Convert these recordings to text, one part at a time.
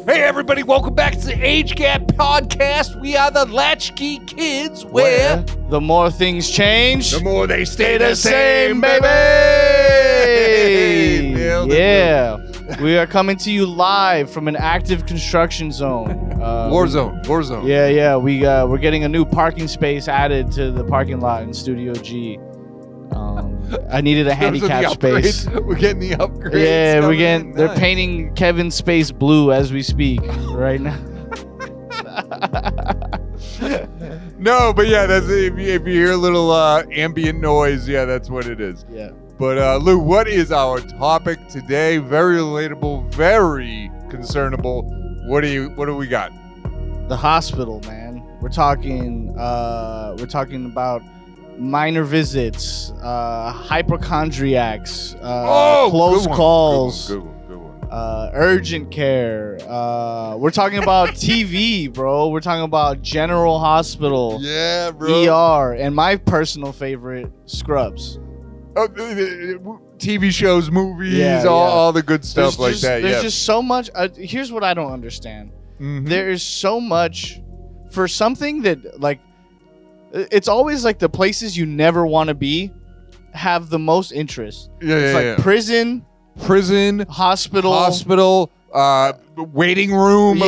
Hey everybody, welcome back to the Age Gap Podcast. We are the Latchkey Kids, where the more things change, the more they stay the the same, baby. Nailed it, yeah. We are coming to you live from an active construction zone. War zone. Yeah. We're getting a new parking space added to the parking lot in Studio G. I needed a handicap space. We're getting the upgrades. Yeah, coming in. they're Nice. painting Kevin's space blue as we speak right now. No, but yeah, that's if you hear a little ambient noise, yeah, that's what it is. Yeah. But Lou, what is our topic today? Very relatable, very concernable. What do we got? The hospital, man. We're talking about minor visits, hypochondriacs, close calls, Good one. urgent care. We're talking about TV, bro. We're talking about General Hospital, Yeah, bro. ER, and my personal favorite, Scrubs. Oh, TV shows, movies, Yeah, all the good stuff like that. There's Yeah. just so much. Here's what I don't understand. Mhm. There is so much for something that, like, it's always like the places you never want to be have the most interest. It's like prison, hospital, waiting room.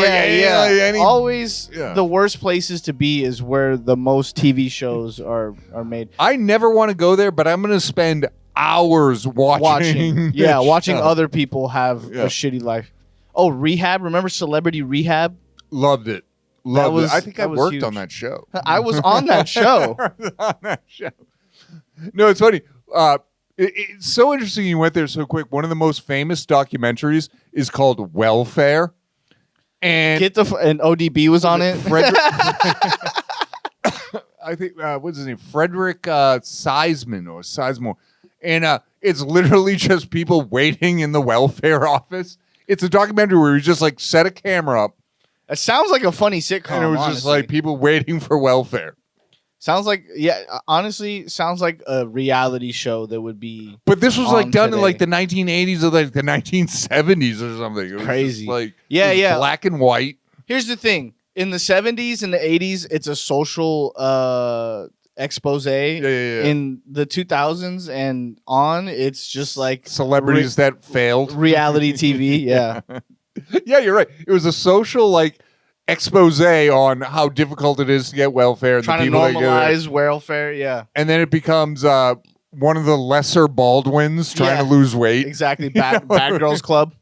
Always Yeah. the worst places to be is where the most TV shows are made. I never want to go there, but I'm going to spend hours watching. Watching show. other people have Yeah. a shitty life. Oh, Rehab. Remember Celebrity Rehab? Loved it. Loved it. I think I that was worked huge. on that show. I was on that show. No, it's funny. It's so interesting you went there so quick. One of the most famous documentaries is called Welfare. And And ODB was on it. Frederick, I think, what's his name? Frederick Sizemore. And it's literally just people waiting in the welfare office. It's a documentary where you just like set a camera up It sounds like a funny sitcom. and it was just honestly. like people waiting for welfare. Sounds like, honestly, sounds like a reality show that would be But this was like on done in today. like the 1980s or like the 1970s or something. It was Crazy. just, like Yeah, it was yeah. black and white. Here's the thing. In the 70s and the 80s, it's a social expose. Yeah. In the 2000s and on, it's just like Celebrities that failed. reality TV. Yeah. Yeah, you're right. It was a social like expose on how difficult it is to get welfare and Trying the to people that get it. normalize welfare. Yeah. And then it becomes one of the lesser Baldwins trying Yeah. to lose weight. Exactly. Bad Girls Club.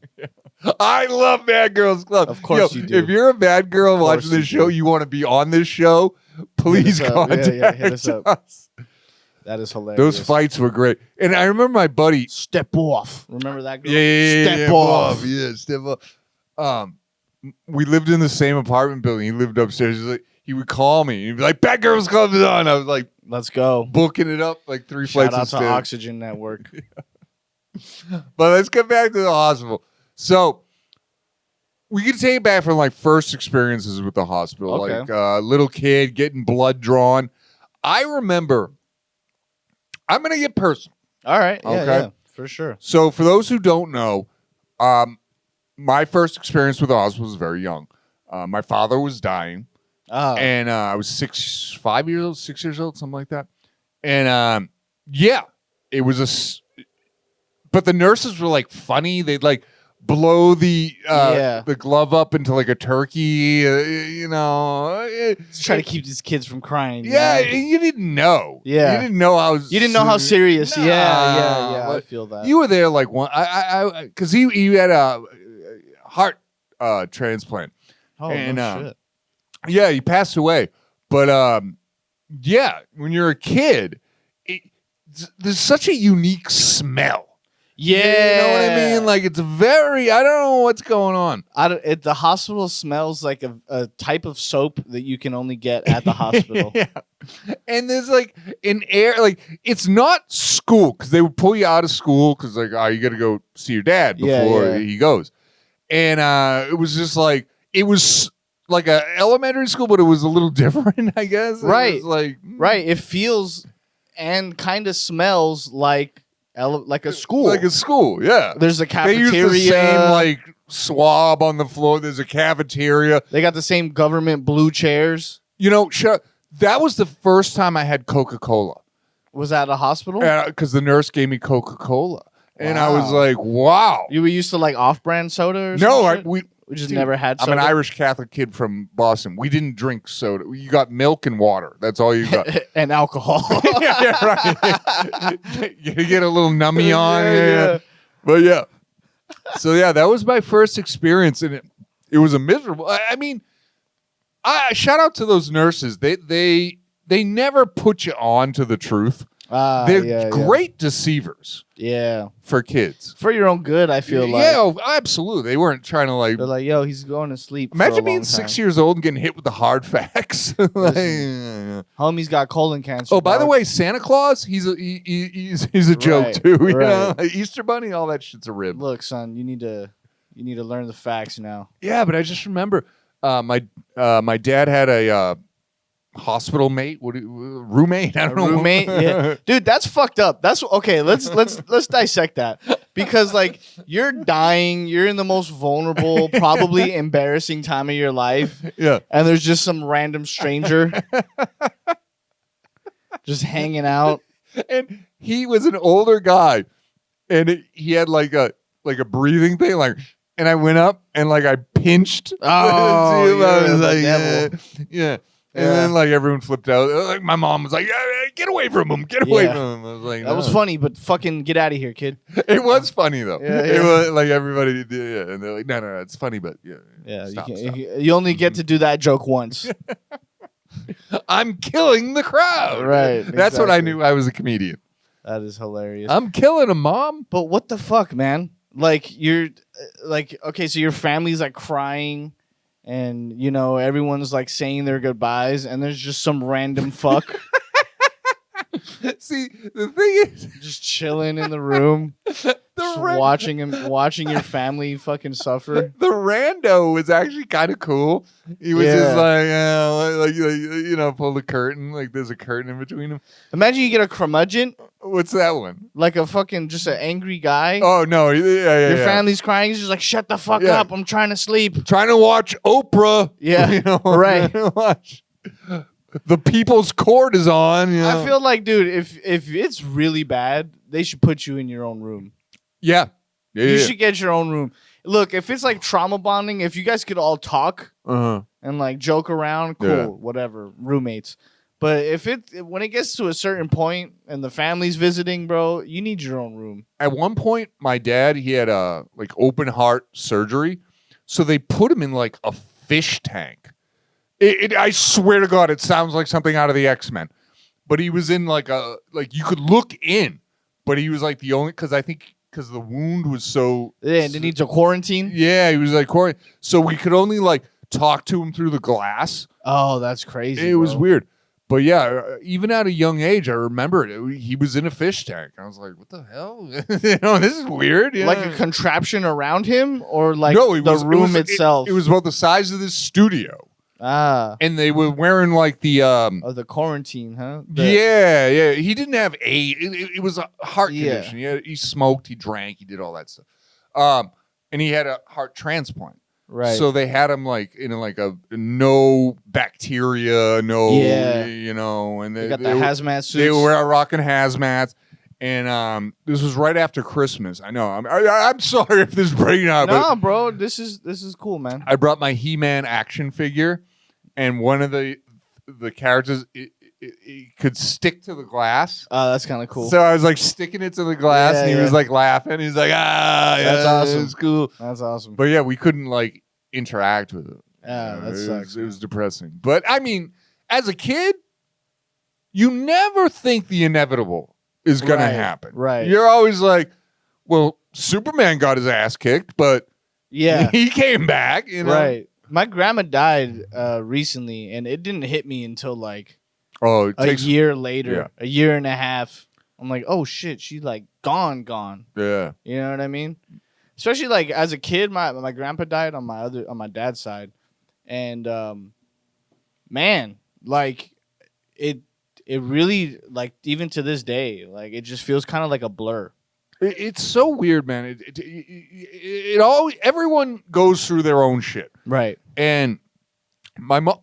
I love Bad Girls Club. Of course you do. If you're a bad girl Of course watching you this show, do. you want to be on this show, please Hit us up. contact Yeah, hit us up. us. That is hilarious. Those fights were great. And I remember my buddy. Step off. Remember that girl? Yeah, Step off. Yeah, step off. We lived in the same apartment building. He lived upstairs. He would call me. He'd be like, Bad Girls Club is on. I was like Let's go. booking it up like 3 Shout flights out of to stairs. Oxygen Network. But let's get back to the hospital. So we can take it back from like first experiences with the hospital, Okay. like little kid getting blood drawn. I remember. I'm gonna get personal. All right. Yeah, Okay. yeah, for sure. So for those who don't know, my first experience with the hospital was very young. My father was dying, Oh, and I was 6 years old, something like that. And yeah, it was but the nurses were like funny. They'd like blow the glove up into like a turkey, just try to keep these kids from crying. Yeah, you know? and you didn't know. Yeah. You didn't know how. You didn't know how serious. Nah, Yeah. I but feel that. You were there like one. I because he had a heart transplant. oh and, no shit. Yeah, he passed away. But yeah, when you're a kid, there's such a unique smell. Yeah, You know what I mean? Like it's very. I don't know what's going on. the hospital smells like a type of soap that you can only get at the hospital. Yeah. And there's like an air, like it's not school because they would pull you out of school because like, oh, you got to go see your dad before Yeah. he goes. And it was just like, it was like a elementary school, but it was a little different, I guess. Right. It was like, Right. It feels and kind of smells like a school. Like a school, yeah. There's a They use cafeteria. the same like swab on the floor. There's a cafeteria. They got the same government blue chairs. You know, that was the first time I had Coca-Cola. Was that a hospital? Because the nurse gave me Coca-Cola. And I was Wow. like, wow. You were used to like off-brand soda or No, something? we just dude, never had soda? I'm an Irish Catholic kid from Boston. We didn't drink soda. You got milk and water. That's all you got. and alcohol. yeah, right. You get a little nummy on. Yeah. But yeah. So yeah, that was my first experience, and it was a miserable. I mean, I shout out to those nurses. They never put you on to the truth. They're great deceivers. Yeah. For kids. For your own good, I feel like. Yeah, oh, absolutely. They weren't trying to like. They're like, yo, he's going to sleep. Imagine being 6 years old and getting hit with the hard facts. Homie's got colon cancer. Oh, by the way, Santa Claus, he's a joke too. You know? Easter Bunny, all that shit's a rib. Look, son, you need to learn the facts now. Yeah, but I just remember my dad had a hospital mate, roommate. I don't know. Roommate, yeah, dude, that's fucked up. That's okay. Let's dissect that, because like you're dying, you're in the most vulnerable, probably embarrassing time of your life. Yeah, and there's just some random stranger just hanging out, and he was an older guy, and he had like a breathing thing, like. And I went up and like I pinched. Oh, I was like, yeah. And then like everyone flipped out. Like my mom was like, yeah, "Get away from him! Get away from him!" I was like, "That was funny, but fucking get out of here, kid." It was funny though. Yeah, It was like everybody did, yeah, and they're like, "No, it's funny, but yeah." Stop. You only get to do that joke once. I'm killing the crowd. Right. That's when I knew I was a comedian. That is hilarious. I'm killing him, Mom. But what the fuck, man? Like you're like, okay, so your family's like crying. And, you know, everyone's like saying their goodbyes, and there's just some random fuck. See, the thing is, just chilling in the room, watching your family fucking suffer. The rando was actually kind of cool. He was just like, pull the curtain. Like there's a curtain in between them. Imagine you get a curmudgeon. What's that one? Like a fucking just an angry guy. Oh no! Yeah. Your family's crying. He's just like, shut the fuck up. I'm trying to sleep. Trying to watch Oprah. Yeah, right. Watch. The People's Court is on. You know? I feel like, dude, if it's really bad, they should put you in your own room. Yeah. You should get your own room. Look, if it's like trauma bonding, if you guys could all talk and like joke around, cool, whatever, roommates. But when it gets to a certain point and the family's visiting, bro, you need your own room. At one point, my dad, he had a like open heart surgery, so they put him in like a fish tank. I swear to God, it sounds like something out of the X-Men. But he was in like you could look in, but he was like the only, because the wound was so. Yeah, they need to quarantine. Yeah, he was like quarantine. So we could only like talk to him through the glass. Oh, that's crazy. It was weird. But yeah, even at a young age, I remember it. He was in a fish tank. I was like, what the hell? This is weird. Yeah. Like a contraption around him, or like no, the room itself? It was about the size of this studio. Ah. And they were wearing like the the quarantine, huh? Yeah. He didn't have it was a heart condition. He smoked, he drank, he did all that stuff. And he had a heart transplant. Right. So they had him like in like a no bacteria, and they got the hazmat suits. They were rocking hazmats. And this was right after Christmas. I know. I'm sorry if this is breaking out. No, bro, this is cool, man. I brought my He-Man action figure, and one of the characters it could stick to the glass. Oh, that's kind of cool. So I was like sticking it to the glass, and he was like laughing. He's like, that's awesome. It's cool. That's awesome. But yeah, we couldn't like interact with it. Yeah, that sucks. It was depressing. But I mean, as a kid, you never think the inevitable is going to happen. Right. You're always like, well, Superman got his ass kicked, but he came back. Right. My grandma died recently, and it didn't hit me until like a year later, a year and a half. I'm like, oh shit, she's like gone. Yeah. You know what I mean? Especially like as a kid, my grandpa died on my dad's side, and man, like it really, like, even to this day, like it just feels kind of like a blur. It's so weird, man. It all everyone goes through their own shit, Right. and my mom.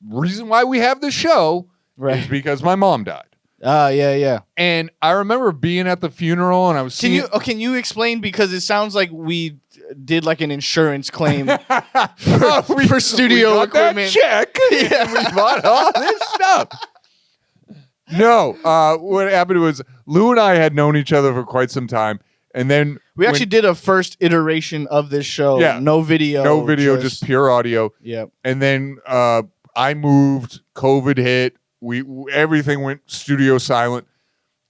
Reason why we have this show is because my mom died. Yeah. And I remember being at the funeral, and I was seeing. Can you explain, because it sounds like we did like an insurance claim for studio we got equipment. That check. Yeah. We bought all this stuff. No, what happened was Lou and I had known each other for quite some time, and then we actually did a first iteration of this show. Yeah. No video, just pure audio. Yep. And then I moved. COVID hit. Everything went studio silent,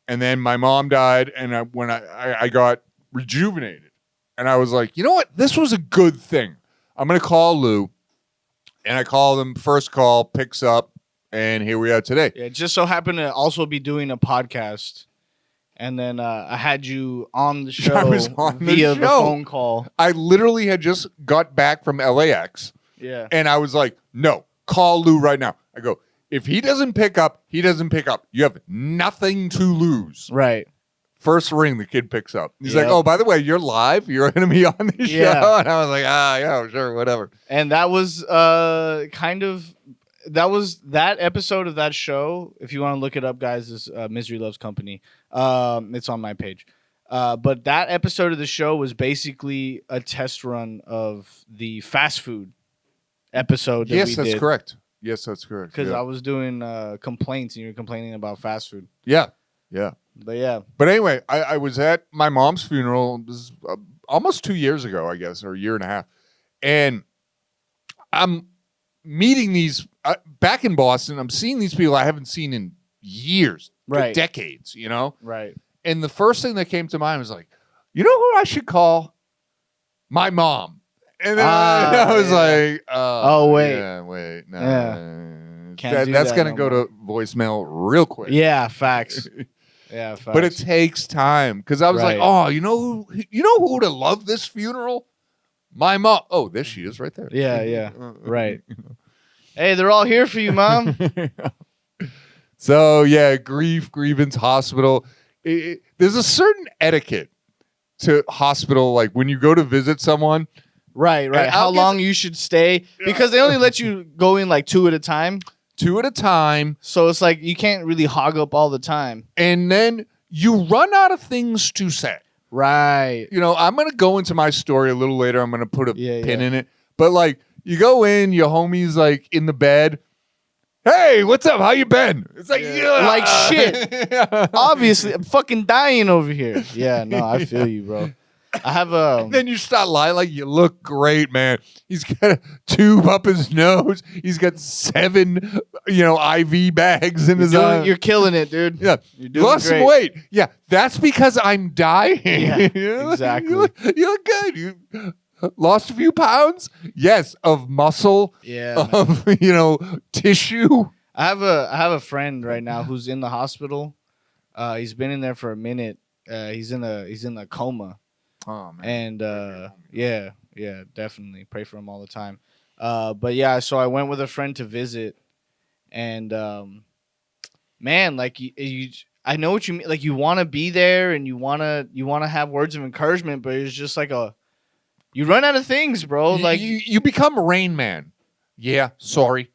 and then my mom died, and when I got rejuvenated, and I was like, you know what, this was a good thing. I'm gonna call Lou, and I called him. First call picks up, and here we are today. Yeah, just so happened to also be doing a podcast, and then I had you on the show I was on via the the show. phone call. I literally had just got back from LAX, Yeah. and I was like, no, call Lou right now. I go, if he doesn't pick up, he doesn't pick up. You have nothing to lose. Right. First ring, the kid picks up. He's Yep. like, oh, by the way, you're live. You're going to be on the Yeah. show. And I was like, yeah, sure, whatever. And that was that episode of that show. If you want to look it up, guys, is Misery Loves Company. It's on my page. But that episode of the show was basically a test run of the fast food episode. That Yes, we that's did. correct. Yes, that's correct. Because yeah. I was doing complaints, and you were complaining about fast food. yeah. But yeah, But anyway, I was at my mom's funeral. It was almost 2 years ago, I guess, or a year and a half. And I'm meeting these back in Boston. I'm seeing these people I haven't seen in years, Right. decades, you know? right. And the first thing that came to mind was like, you know who I should call? My mom. And then I was yeah. like, Oh, wait. Yeah, wait. No. Yeah. Can't do That's that going to no go to voicemail real quick. Yeah, facts. Yeah, facts. But it takes time because I was like, Right. oh, you know who would have loved this funeral? My mom. Oh, there she is right there. Yeah, right. Hey, they're all here for you, Mom. So, yeah, grievance, hospital. There's a certain etiquette to hospital. Like when you go to visit someone. Right. And How I'll long you should stay, because they only let you go in like 2 at a time. 2 at a time. So it's like you can't really hog up all the time. And then you run out of things to say. Right. You know, I'm going to go into my story a little later. I'm going to put a pin Yeah. in it. But like, you go in, your homie's like in the bed. Hey, what's up? How you been? It's like, Yeah. Like shit. Obviously, I'm fucking dying over here. Yeah, no, I feel you, bro. I have a. Then you start lying like you look great, man. He's got a tube up his nose. He's got 7, IV bags in his eye. You're killing it, dude. Yeah, You're doing lost some great. weight. Yeah, that's because I'm dying. Yeah, exactly. You look good. You lost a few pounds. Yes, of muscle, Yeah. man. of tissue. I have a friend right now who's in the hospital. He's been in there for a minute. He's in a coma. Oh man. And yeah, definitely pray for him all the time. But yeah, so I went with a friend to visit, and man, like you I know what you mean. Like you want to be there and you want to have words of encouragement, but it's just like you run out of things, bro. Like you become Rain Man. Yeah, sorry.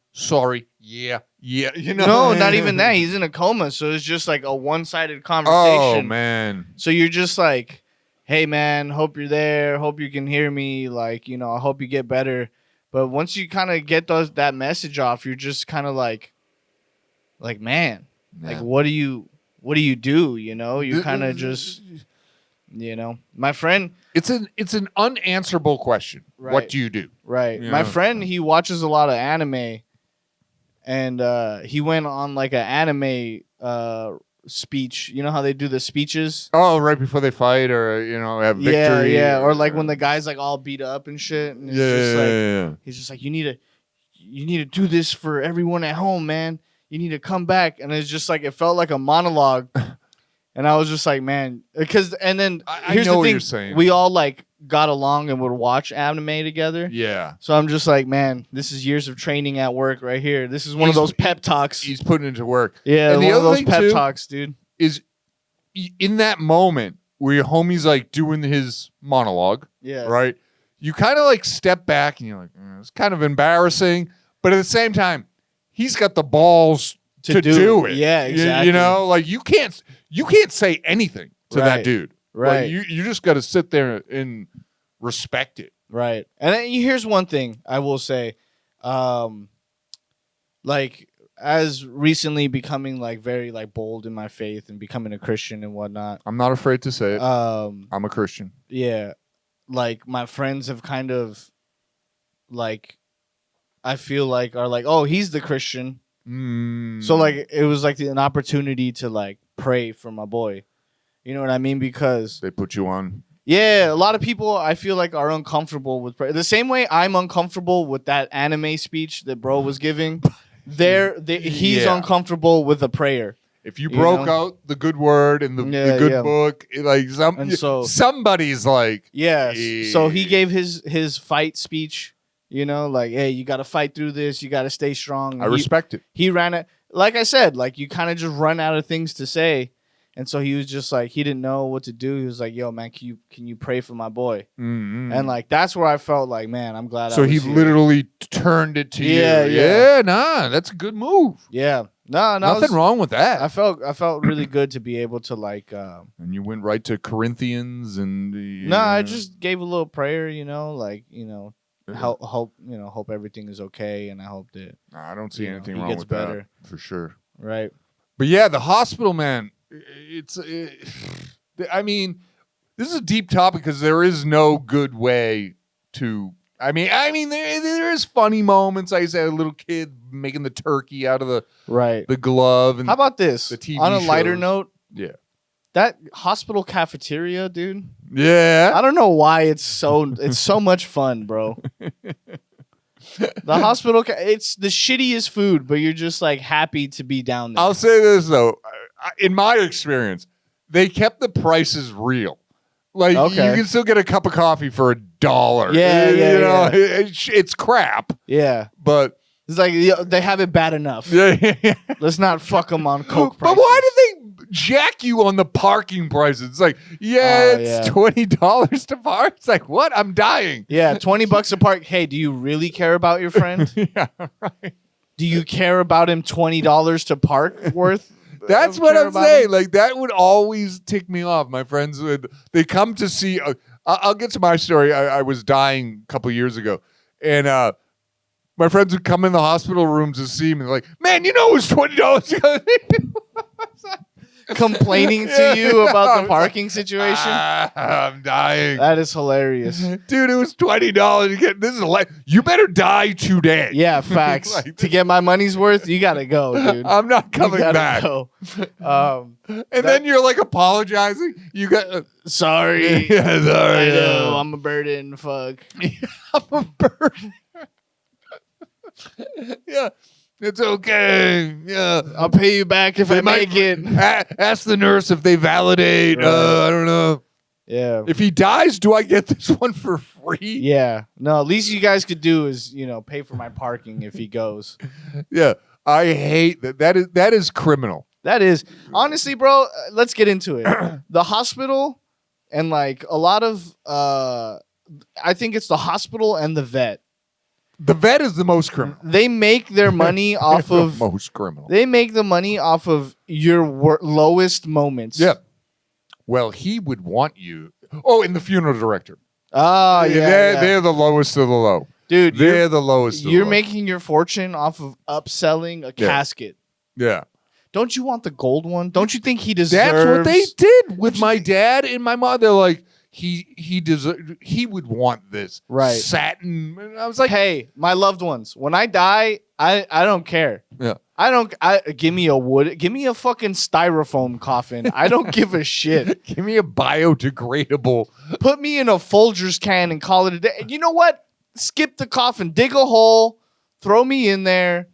Yeah. no, not even that. He's in a coma, so it's just like a one-sided conversation. Oh man. So you're just like, hey man, hope you're there. Hope you can hear me. Like, I hope you get better. But once you kind of get that message off, you're just kind of like, man, like what do you do? You kind of just, my friend. It's an unanswerable question. Right. What do you do? Right. Yeah. My friend, he watches a lot of anime, and he went on like an anime speech. You know how they do the speeches? Oh, right before they fight or have victory. Yeah. Or like when the guy's like all beat up and shit. And it's just like, yeah. he's just like, you need to do this for everyone at home, man. You need to come back. And it's just like, it felt like a monologue. And I was just like, man, and then I here's know the what thing, you're saying. we all like got along and would watch anime together. Yeah. So I'm just like, man, this is years of training at work right here. This is one of He's- those pep talks. He's putting it to work. Yeah, And the one of other those thing, pep too, talks, dude. Is in that moment, where your homie's like doing his monologue, Yeah. right? You kind of like step back and you're like, it's kind of embarrassing, but at the same time, he's got the balls to do it. Yeah, You- exactly. You know, like you can't say anything to that Right. dude. Right. Like, you just got to sit there and respect it. Right. And then here's one thing I will say. Like, as recently becoming like very like bold in my faith and becoming a Christian and whatnot. I'm not afraid to say it. Um, I'm a Christian. yeah, like my friends have kind of like, I feel like are like, oh, he's the Christian. So like it was like an opportunity to like pray for my boy. You know what I mean? Because they put you on. yeah, a lot of people I feel like are uncomfortable with prayer. The same way I'm uncomfortable with that anime speech that bro was giving. He's Yeah. uncomfortable with a prayer. If you You broke know? out the good word and the good Yeah. book, like And so- somebody's like, Yeah. So he Yeah. gave his fight speech. You know, like, hey, you got to fight through this. You got to stay strong. I respect it. He ran it. Like I said, like you kind of just run out of things to say. And so he was just like, he didn't know what to do. He was like, yo, man, can you pray for my boy? Mm-hmm. And like, that's where I felt like, man, I'm glad I So was he here. literally turned it to Yeah, you. yeah. Nah, that's a good move. Yeah. No, Nothing wrong with that. I felt really good to be able to like, And you went right to Corinthians and no, I just gave a little prayer, you know, like, you know, hope everything is okay. And I hope that, I don't see you know, anything he wrong gets with better. that for sure. right. But yeah, the hospital, man, I mean, this is a deep topic because there is no good way to. I mean, there is funny moments. Like I said, a little kid making the turkey out of Right. the glove, and How about this? the TV On a lighter shows. note, yeah, that hospital cafeteria, dude. yeah. I don't know why it's so much fun, bro. The hospital, it's the shittiest food, but you're just like happy to be down there. I'll say this though, in my experience, they kept the prices real. Like Okay. you can still get a cup of coffee for $1. Yeah, You yeah, know, yeah. it's crap, Yeah, but it's like they have it bad enough. yeah. Let's not fuck them on coke But prices. why did they jack you on the parking prices? It's like, Oh, it's $20 to park. It's like, what? I'm dying. Yeah, $20 a park. Hey, do you really care about your friend? Yeah, right. Do you care about him $20 to park worth? That's of what care I'm about saying. him? Like that would always tick me off. My friends they come to see. I'll get to my story. I was dying a couple years ago, and my friends would come in the hospital room to see me. They're like, man, you know it was $20. Complaining to you about the parking situation. I'm dying. That is hilarious. Dude, it was $20 to get this is you better die today. Yeah, facts. Like- To get my money's worth, you gotta go, dude. I'm not You coming gotta back. go. And then you're like apologizing. You got Sorry. yeah, sorry. I know, I'm a burden. Fuck. I'm a bird. Yeah, it's okay. Yeah, I'll pay you back if They I might- make it. Ask the nurse if they validate. Right. I don't know. Yeah. If he dies, do I get this one for free? Yeah. No, at least you guys could do is, pay for my parking if he goes. Yeah. I hate that. That is criminal. That is honestly, bro. Let's get into it. The hospital and like a lot of, I think it's the hospital and the vet. The vet is the most criminal. They make their money off The of. most criminal. They make the money off of your lowest moments. Yeah. Well, he would want you. Oh, and the funeral director. Oh yeah, They're the lowest of the low. dude. They're the lowest. Of the You're low. making your fortune off of upselling a Yeah. casket. Yeah. Don't you want the gold one? Don't you think he deserves? That's what they did with my dad and my mom. They're like, he would want this Right. satin. And I was like, Hey, my loved ones, when I die, I don't care. Yeah. Give me a fucking styrofoam coffin. I don't give a shit. give me a biodegradable. Put me in a Folgers can and call it a day. You know what? Skip the coffin. Dig a hole. Throw me in there.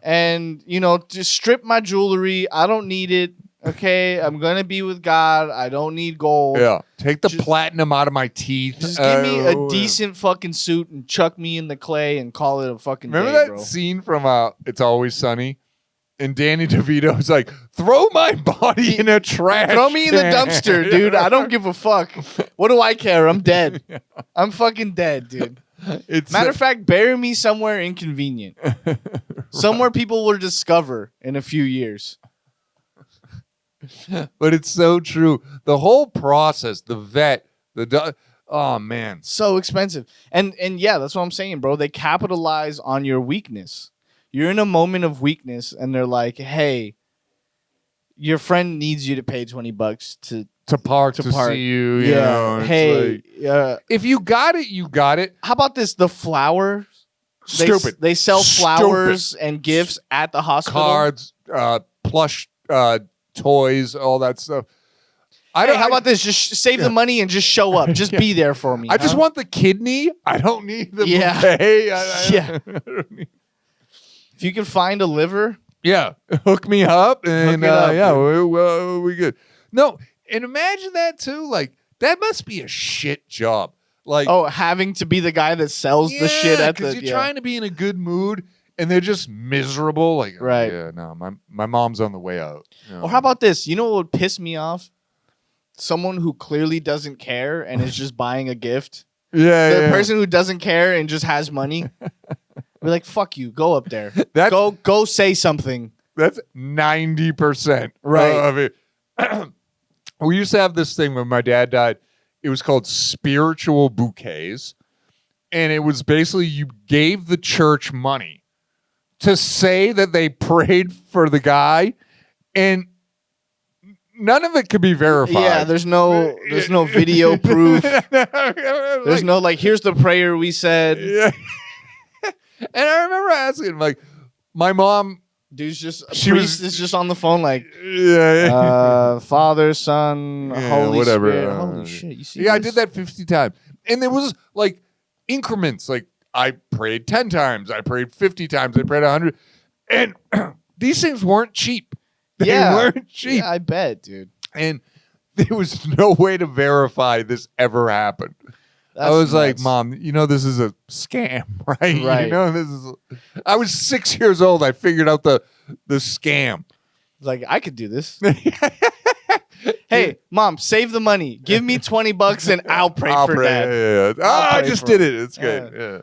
And, just strip my jewelry. I don't need it. Okay? I'm going to be with God. I don't need gold. Yeah. Take the Just- platinum out of my teeth. Just give me a Oh, decent fucking suit and chuck me in the clay and call it a fucking Remember day, that bro. scene from It's Always Sunny? And Danny DeVito's like, throw my body in a trash. Throw me in the can." dumpster, dude. I don't give a fuck. What do I care? I'm dead. I'm fucking dead, dude. It's Matter of fact, bury me somewhere inconvenient. Somewhere people will discover in a few years. but it's so true. The whole process, the vet, oh man, So expensive. And yeah, that's what I'm saying, bro. They capitalize on your weakness. You're in a moment of weakness and they're like, "Hey, your friend needs you to pay $20 to park To to park. see you. You know, it's hey, like, if you got it, you got it. how about this? The flowers. Stupid. They sell Stupid. flowers and gifts at the hospital. Cards, plush toys, all that stuff. Hey, how about this? Just save the money and just show up. Just be there for me. I just want the kidney. I don't need the Yeah. bouquet. Yeah. I don't need- If you can find a liver, yeah, hook me up, and Hook it up, yeah, dude. we good. No, and imagine that too. Like that must be a shit job. Like having to be the guy that sells the shit at the. because you're trying to be in a good mood, and they're just miserable. Like Right. yeah, no, my mom's on the way out. You know? Or how about this? You know what would piss me off? Someone who clearly doesn't care and is just buying a gift. yeah, The yeah. person who doesn't care and just has money. We're like, fuck you. Go up there. That's Go say something. That's 90% Right. of it. We used to have this thing when my dad died. It was called spiritual bouquets. And it was basically you gave the church money to say that they prayed for the guy. And none of it could be verified. Yeah, there's no video proof. There's no like, here's the prayer we said. Yeah. And I remember asking, like, my mom. Dude's just She priest was- is just on the phone like Yeah. Father, Son, Yeah, Holy whatever. Spirit. Holy shit, you see Yeah, I this? did that 50 times. And there was like increments. Like I prayed 10 times. I prayed 50 times. I prayed 100. And these things weren't cheap. They weren't cheap. Yeah, I bet, dude. And there was no way to verify this ever happened. I That's was like, nuts. Mom, you know this is a scam, right? Right. You know this is. I was 6 years old. I figured out the scam. It's like, I could do this. Hey, Mom, save the money. Give me $20 and I'll pray for Dad. Yeah. I'll I pray just for did it. it. It's good. Yeah.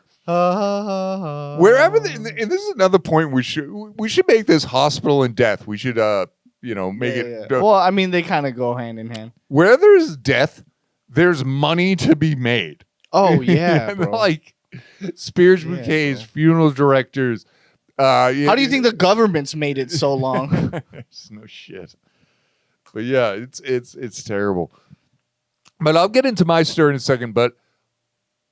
Wherever Wherever, and this is another point we should make this hospital and death. We should, make it. Well, I mean, they kind of go hand in hand. Where there's death, there's money to be made. Oh yeah, bro. Like spiritual Yeah, bouquets, bro. funeral directors. How do you think the government's made it so long? There's no shit. But yeah, it's terrible. But I'll get into my story in a second. But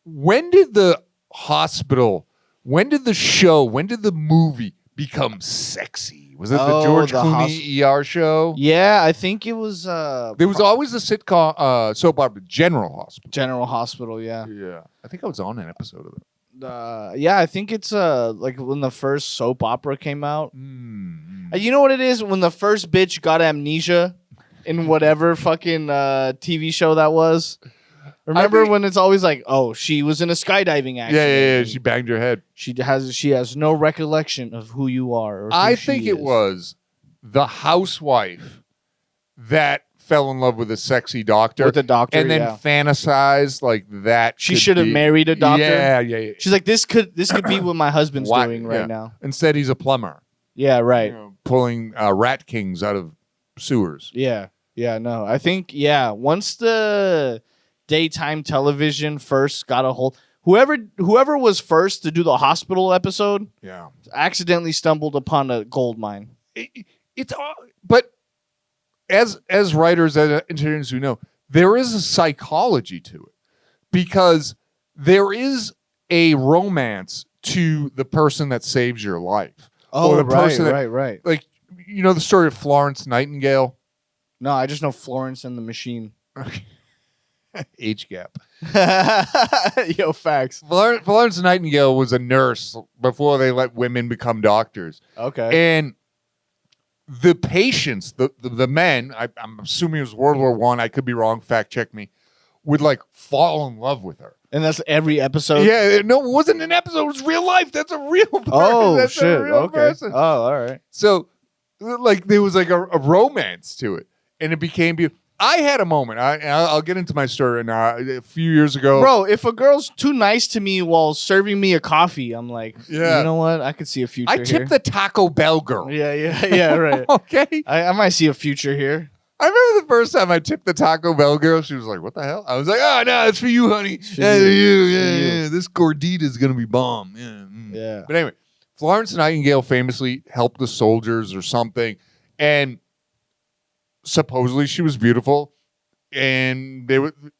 when did the hospital, when did the show, when did the movie become sexy? Was it the Oh, George the Clooney ER show? Yeah, I think it was There was always a sitcom, soap opera, General Hospital. General Hospital. Yeah, Yeah, I think I was on an episode of it. yeah. I think it's like when the first soap opera came out. Mm. You know what it is when the first bitch got amnesia in whatever fucking TV show that was. Remember think- when it's always like, oh, she was in a skydiving accident. Yeah. and She banged her head. she has no recollection of who you are. Or who I she think it is. was the housewife that fell in love with a sexy doctor with the doctor, and then yeah. fantasized like that. She could should have be- married a doctor. Yeah. She's like, this could be what my husband's Why- doing right yeah. now. Instead, he's a plumber, Yeah, right. pulling rat kings out of sewers. Yeah. Yeah, no. I think once the daytime television first got a hold, whoever was first to do the hospital episode Yeah, accidentally stumbled upon a gold mine. it's all, but as writers, as engineers, we know there is a psychology to it because there is a romance to the person that saves your life. Oh, the person that- right. Like, you know the story of Florence Nightingale? No, I just know Florence and the Machine. Age gap. Yo, facts. Florence Nightingale was a nurse before they let women become doctors. Okay. And the patients, the men, I'm assuming it was World War I, I could be wrong, fact check me, would like fall in love with her. And that's every episode? Yeah, no, it wasn't an episode, it was real life. That's a real person. Oh, That's shit. a real Okay. person. Oh, all right. So like there was like a romance to it, and it became beautiful. I had a moment. I'll get into my story now. A few years ago, Bro, if a girl's too nice to me while serving me a coffee, I'm like, Yeah. you know what? I could see a future I here. tipped the Taco Bell girl. Yeah, right. Okay. I might see a future here. I remember the first time I tipped the Taco Bell girl. She was like, "What the hell?" I was like, "Oh no, it's for you, honey. for Yeah, you. yeah, It's for yeah, you." yeah. This gordita is gonna be bomb." Yeah. Yeah. But anyway, Florence Nightingale famously helped the soldiers or something, and supposedly she was beautiful, and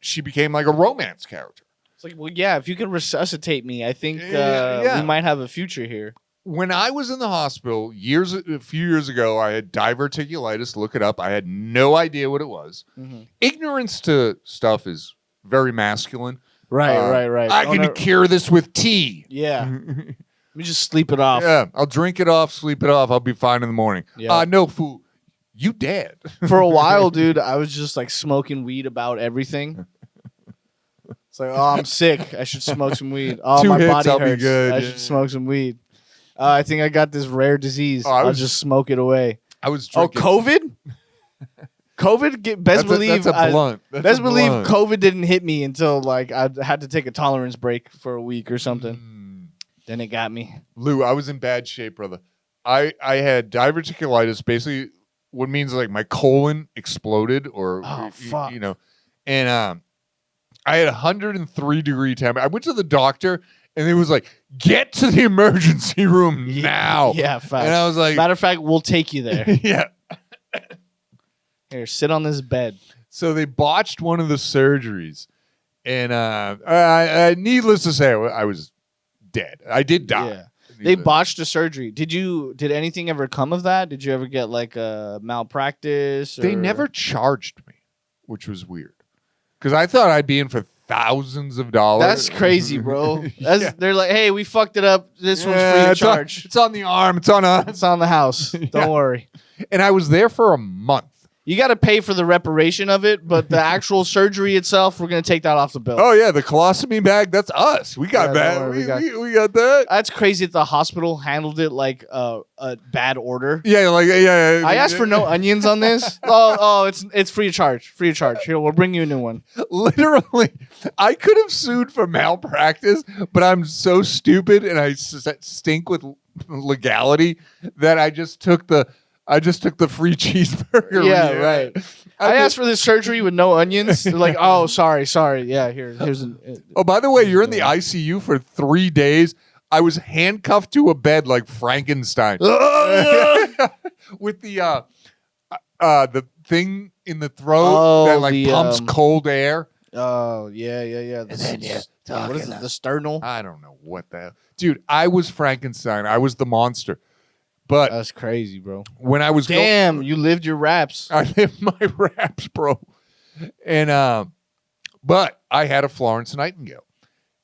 she became like a romance character. It's like, well, yeah, if you can resuscitate me, I think Yeah. we might have a future here. When I was in the hospital a few years ago, I had diverticulitis. Look it up. I had no idea what it was. Ignorance to stuff is very masculine. Right. I can cure this with tea. Yeah. Let me just sleep it off. Yeah, I'll drink it off, sleep it off. I'll be fine in the morning. Yeah. No, fool. You dead. For a while, dude, I was just like smoking weed about everything. It's like, oh, I'm sick. I should smoke some weed. Oh, 2 my hits, body I'll be hurts. good. I Yeah. should smoke some weed. I think I got this rare disease. Oh, I I'll was- just smoke it away. I was Oh, drinking. COVID? COVID? Best believe that's a blunt. best believe COVID didn't hit me until like I had to take a tolerance break for a week or something. Then it got me. Lou, I was in bad shape, brother. I had diverticulitis, basically what means like my colon exploded or Oh, fuck. you know. And I had 103-degree temperature. I went to the doctor and it was like, "Get to the emergency room now." Yeah, facts. And I was like, Matter of fact, we'll take you there. yeah. Here, sit on this bed. So they botched one of the surgeries, and needless to say, I was dead. I did die. Yeah. They botched the surgery. Did anything ever come of that? Did you ever get like a malpractice? They or- never charged me, which was weird, because I thought I'd be in for thousands of dollars. That's crazy, bro. Yeah. They're like, hey, we fucked it up. This one's Yeah, free of it's on- charge. it's on the arm. It's on us. It's on the house. Don't Yeah. worry. And I was there for a month. You got to pay for the reparation of it, but the actual surgery itself, we're gonna take that off the bill. Oh yeah, the colostomy bag. That's us. We got Yeah, that. don't worry, We got that. That's crazy that the hospital handled it like a bad order. Yeah, like yeah. I asked for no onions on this. Oh, it's free of charge. Free of charge. Here, we'll bring you a new one. Literally, I could have sued for malpractice, but I'm so stupid and I stink with legality that I just took the free cheeseburger. Yeah, right. I asked for this surgery with no onions. They're like, oh, sorry. Yeah, here's an. Oh, by the way, you're in the ICU for 3 days. I was handcuffed to a bed like Frankenstein with the thing in the throat Oh, that like the, pumps cold air. Oh, yeah. And then you're What is talking it? The sternal? I don't know what the hell. Dude, I was Frankenstein. I was the monster. But That's crazy, bro. when I was Damn, you lived your raps. I lived my raps, bro. And but I had a Florence Nightingale.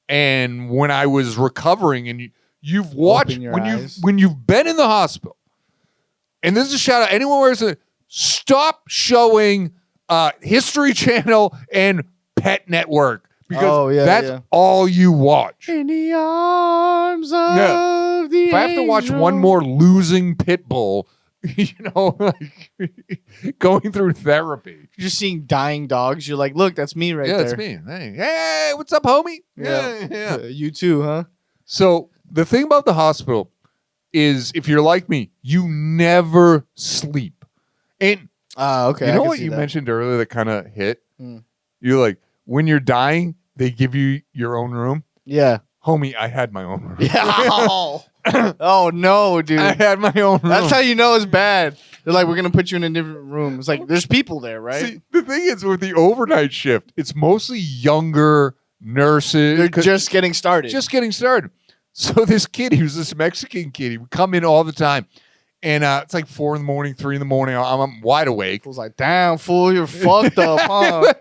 And when I was recovering, and you've watched your when eyes. you've been in the hospital, and this is a shout out anyone where it's stop showing History Channel and Pet Network because Oh, yeah, that's yeah. all you watch. In the arms of the If I have to watch one more losing pit bull, like going through therapy. You're just seeing dying dogs. You're like, look, that's me right Yeah, there. that's me. Hey, what's up, homie? Yeah. You too, huh? So the thing about the hospital is, if you're like me, you never sleep. And Okay. you I know can what see you that. mentioned earlier that kind of hit? Mm. You're like, when you're dying, they give you your own room. Yeah. Homie, I had my own room. Yeah. Oh no, dude. I had my own room. That's how you know it's bad. They're like, we're gonna put you in a different room. It's like there's people there, right? See, the thing is, with the overnight shift, it's mostly younger nurses. They're just getting started. just getting started. So this kid, he was this Mexican kid. He would come in all the time. And it's like 4 in the morning, 3 in the morning. I'm wide awake. I was like, damn fool, you're fucked up, huh?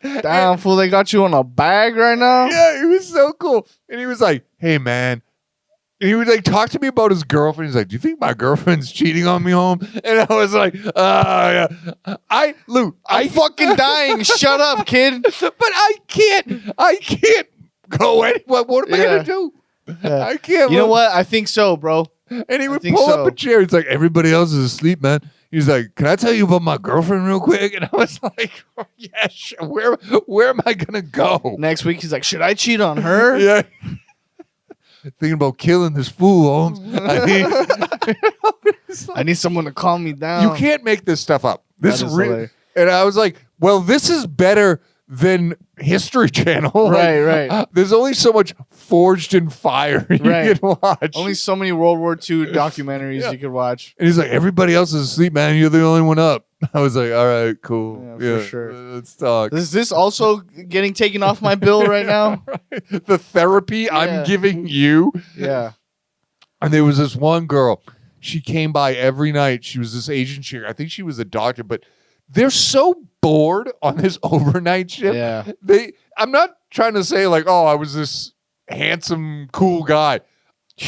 Damn fool, they got you on a bag right now. Yeah, it was so cool. And he was like, hey, man. And he would like talk to me about his girlfriend. He's like, do you think my girlfriend's cheating on me home? And I was like, yeah. Lou, I'm fucking dying. Shut up, kid. But I can't go anywhere. What am I Yeah. gonna do? Yeah. I can't. You know Lou. what? I think so, bro. And he would think pull so. up a chair. He's like, everybody else is asleep, man. He's like, can I tell you about my girlfriend real quick? And I was like, oh, yeah, sure. Where am I going to go? Next week, he's like, should I cheat on her? Yeah. Thinking about killing this fool, Holmes. I mean, it's like, I need someone to calm me down. you can't make this stuff up. This That is really, hilarious. and I was like, well, this is better than History Channel. Right, right. There's only so much Forged in Fire you Right. can watch. Only so many World War II documentaries Yeah. you could watch. And he's like, everybody else is asleep, man. You're the only one up. I was like, all right, cool. Yeah, for sure. Let's talk. Is this also getting taken off my bill right now? The therapy Yeah. I'm giving you. Yeah. And there was this one girl. She came by every night. She was this Asian chick. I think she was a doctor, but they're so bored on this overnight shift. Yeah. I'm not trying to say like, oh, I was this handsome, cool guy.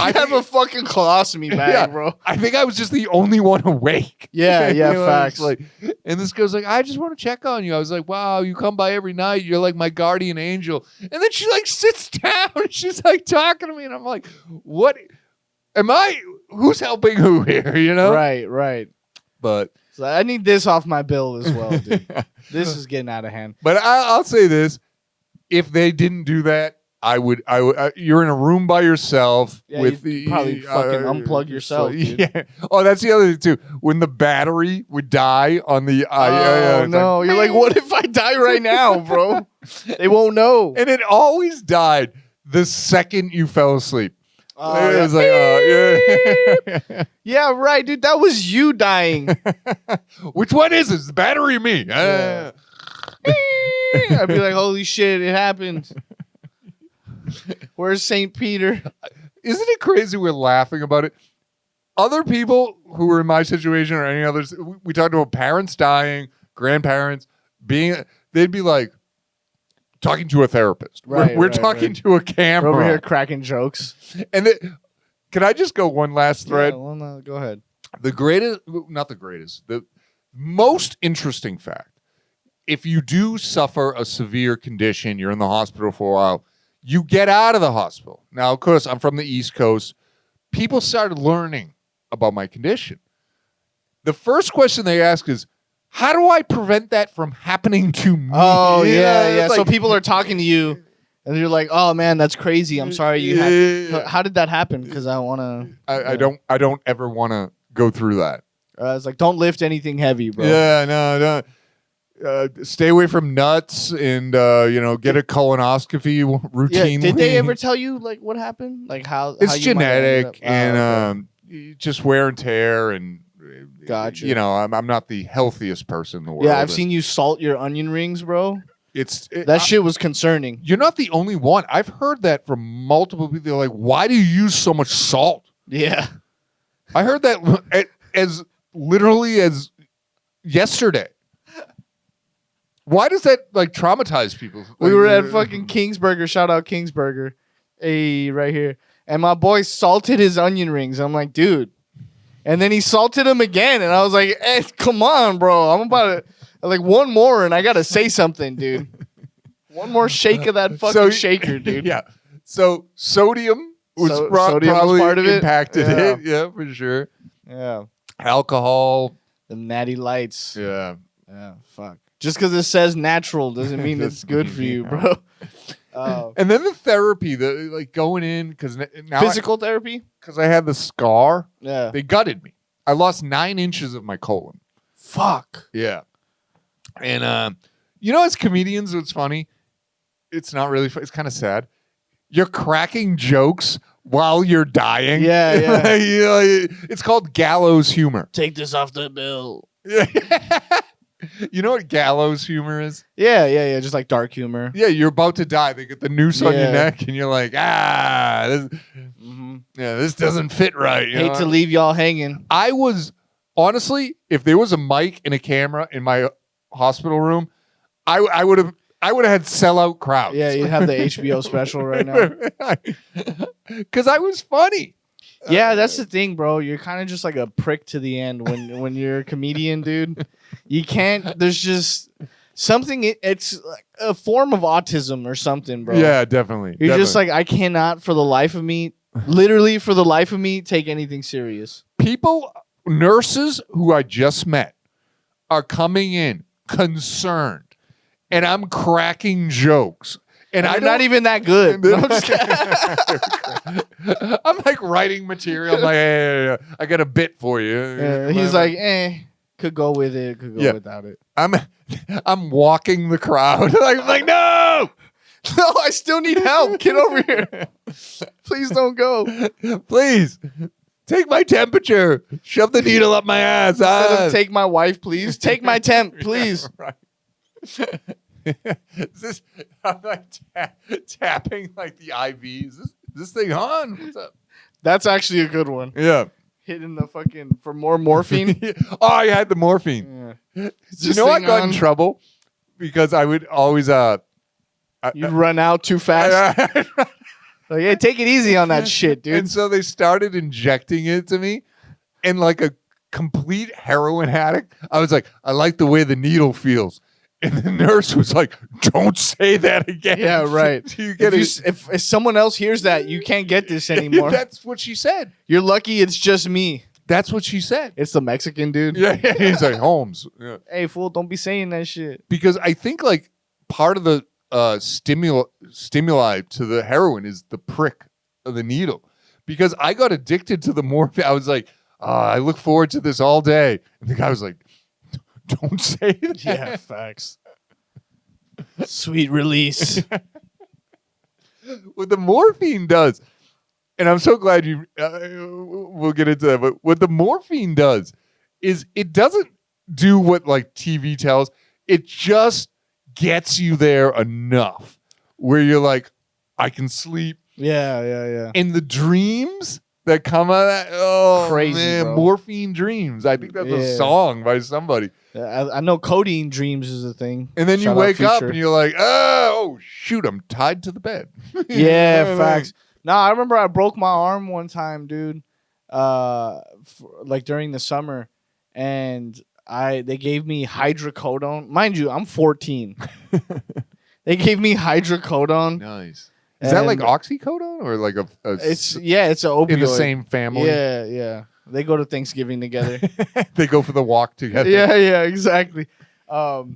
I have a fucking colostomy bag, Yeah. bro. I think I was just the only one awake. Yeah, yeah, You know, facts. it's like, and this girl's like, I just want to check on you. I was like, wow, you come by every night. You're like my guardian angel. And then she like sits down and she's like talking to me. And I'm like, what am I? Who's helping who here? You know? Right, right. But, So I need this off my bill as well, dude. This is getting out of hand. but I'll say this. If they didn't do that, I would, you're in a room by yourself Yeah, with you'd probably fucking unplug yourself, dude. Yeah. Oh, that's the other thing too. When the battery would die on the, Oh, it's no. like, You're like, what if I die right now, bro? They won't know. and it always died the second you fell asleep. Oh, It yeah. was like, yeah. Yeah, right, dude. That was you dying. Which one is it? The battery or me? Yeah. I'd be like, holy shit, it happened. Where's St. Peter? Isn't it crazy we're laughing about it? Other people who were in my situation or any others, we talked about parents dying, grandparents being, they'd be like talking to a therapist. Right, we're right, talking right. to a We're camera. over here cracking jokes. And can I just go one last thread? Yeah, well, no, go ahead. The greatest, not the greatest, the most interesting fact. If you do suffer a severe condition, you're in the hospital for a while, you get out of the hospital. Now, of course, I'm from the East Coast. People started learning about my condition. The first question they ask is, how do I prevent that from happening to me? Oh, You know, yeah, yeah. it's So like- people are talking to you, and you're like, oh, man, that's crazy. I'm sorry you had. Yeah. How did that happen? Because I want to. I don't ever want to go through that. It's like, don't lift anything heavy, bro. Yeah, no. Stay away from nuts and get a colonoscopy Yeah, routinely. did they ever tell you like what happened? Like how It's how you might have ended genetic up- Oh, and okay. just wear and tear and Gotcha. I'm not the healthiest person in the world. Yeah, I've and seen you salt your onion rings, bro. that Shit was concerning. You're not the only one. I've heard that from multiple people. They're like, "Why do you use so much salt?" Yeah. I heard that as literally as yesterday. Why does that like traumatize people? We were at fucking Kingsburger. Shout out Kingsburger. Hey, right here. And my boy salted his onion rings. I'm like, dude. And then he salted them again. And I was like, come on, bro. I'm about to, like, one more and I got to say something, dude. One more shake of that fucking shaker, dude. Yeah. So sodium was Sodium was probably part of it? impacted Yeah. it. Yeah, for sure. Yeah. Alcohol. The natty lights. Yeah. Yeah, fuck. Just because it says natural doesn't mean it's good for you, bro. And then the therapy, the like going in because now Physical therapy? because I had the scar, Yeah. they gutted me. I lost 9 inches of my colon. Fuck. Yeah. And as comedians, it's funny. It's not really. It's kind of sad. You're cracking jokes while you're dying. Yeah, yeah. It's called gallows humor. Take this off the bill. You know what gallows humor is? Yeah. Just like dark humor. Yeah, you're about to die. They get the noose on your Yeah. neck, and you're like, this doesn't fit right. you Hate know? to leave y'all hanging. I was honestly, if there was a mic and a camera in my hospital room, I would have had sellout crowds. Yeah, you'd have the HBO special right now. Because I was funny. Yeah, that's the thing, bro. You're kind of just like a prick to the end when you're a comedian, dude. You can't. There's just something. It's like a form of autism or something, bro. Yeah, definitely. You're just like, I cannot for the life of me Literally, for the life of me, take anything serious. Nurses who I just met are coming in concerned, and I'm cracking jokes. And I'm not even that good. No, I'm, just I'm like writing material. I'm like, hey, I got a bit for you. he's like, could go with it, could go without it. I'm walking the crowd. I'm like, no, I still need help. Get over here. Please don't go. Please take my temperature. Shove the needle up my ass. Instead of take my wife, please. Take my temp, please. Yeah, right. Is this I'm like tapping like the IV? Is this thing on? What's up? That's actually a good one. Yeah. Hitting the fucking for more morphine. Oh, I had the morphine. Yeah. You know, I got in trouble because I would always you'd run out too fast. Like, hey, take it easy on that shit, dude. And so they started injecting it to me, and like a complete heroin addict, I was like, I like the way the needle feels. And the nurse was like, "Don't say that again." Yeah, right. You get if someone else hears that, you can't get this anymore. That's what she said. You're lucky it's just me. That's what she said. It's the Mexican dude. Yeah, he's like, Holmes. Yeah. Hey, fool, don't be saying that shit. Because I think like part of the stimuli to the heroin is the prick of the needle. Because I got addicted to the morphine. I was like, I look forward to this all day. And the guy was like, don't say that. Yeah, facts. Sweet release. What the morphine does, and I'm so glad you. We'll get into that. But what the morphine does is it doesn't do what like TV tells. It just gets you there enough where you're like, I can sleep. Yeah. And the dreams that come out of that, oh Crazy, man, bro. Morphine Dreams. I think that's a song by somebody. I know codeine dreams is a thing. And then you Shout out wake up Future. and you're like, oh shoot, I'm tied to the bed. Yeah, facts. No, I remember I broke my arm one time, dude. Like during the summer, and they gave me hydrocodone. Mind you, I'm 14. They gave me hydrocodone. Nice. Is that like oxycodone or like it's an opioid in the same family? Yeah. They go to Thanksgiving together. They go for the walk together. Yeah, exactly. So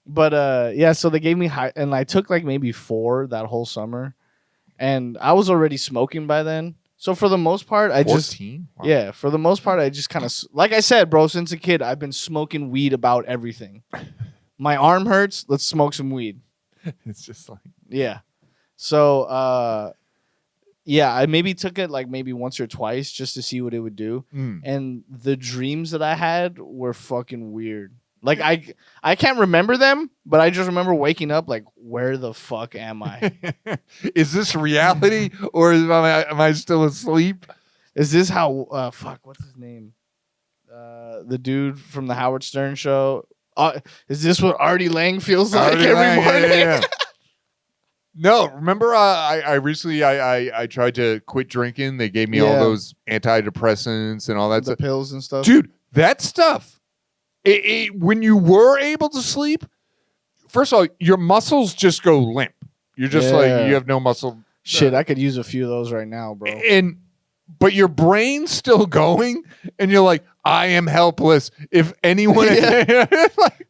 they gave me and I took like maybe 4 that whole summer, and I was already smoking by then. So for the most part, 14? Wow. Yeah, for the most part, I just kind of, like I said, bro, since a kid, I've been smoking weed about everything. My arm hurts. Let's smoke some weed. It's just like, Yeah. So, I maybe took it like maybe once or twice just to see what it would do. And the dreams that I had were fucking weird. Like I can't remember them, but I just remember waking up like, where the fuck am I? is this reality or am I still asleep? Is this how, what's his name? The dude from the Howard Stern show. Is this what Artie Lang feels like every morning? Yeah. No, remember I recently I tried to quit drinking. They gave me all those antidepressants and all that The stuff. pills and stuff. Dude, that stuff, when you were able to sleep, first of all, your muscles just go limp. You're just like, you have no muscle. Shit, I could use a few of those right now, bro. But your brain's still going, and you're like, I am helpless. If anyone... like,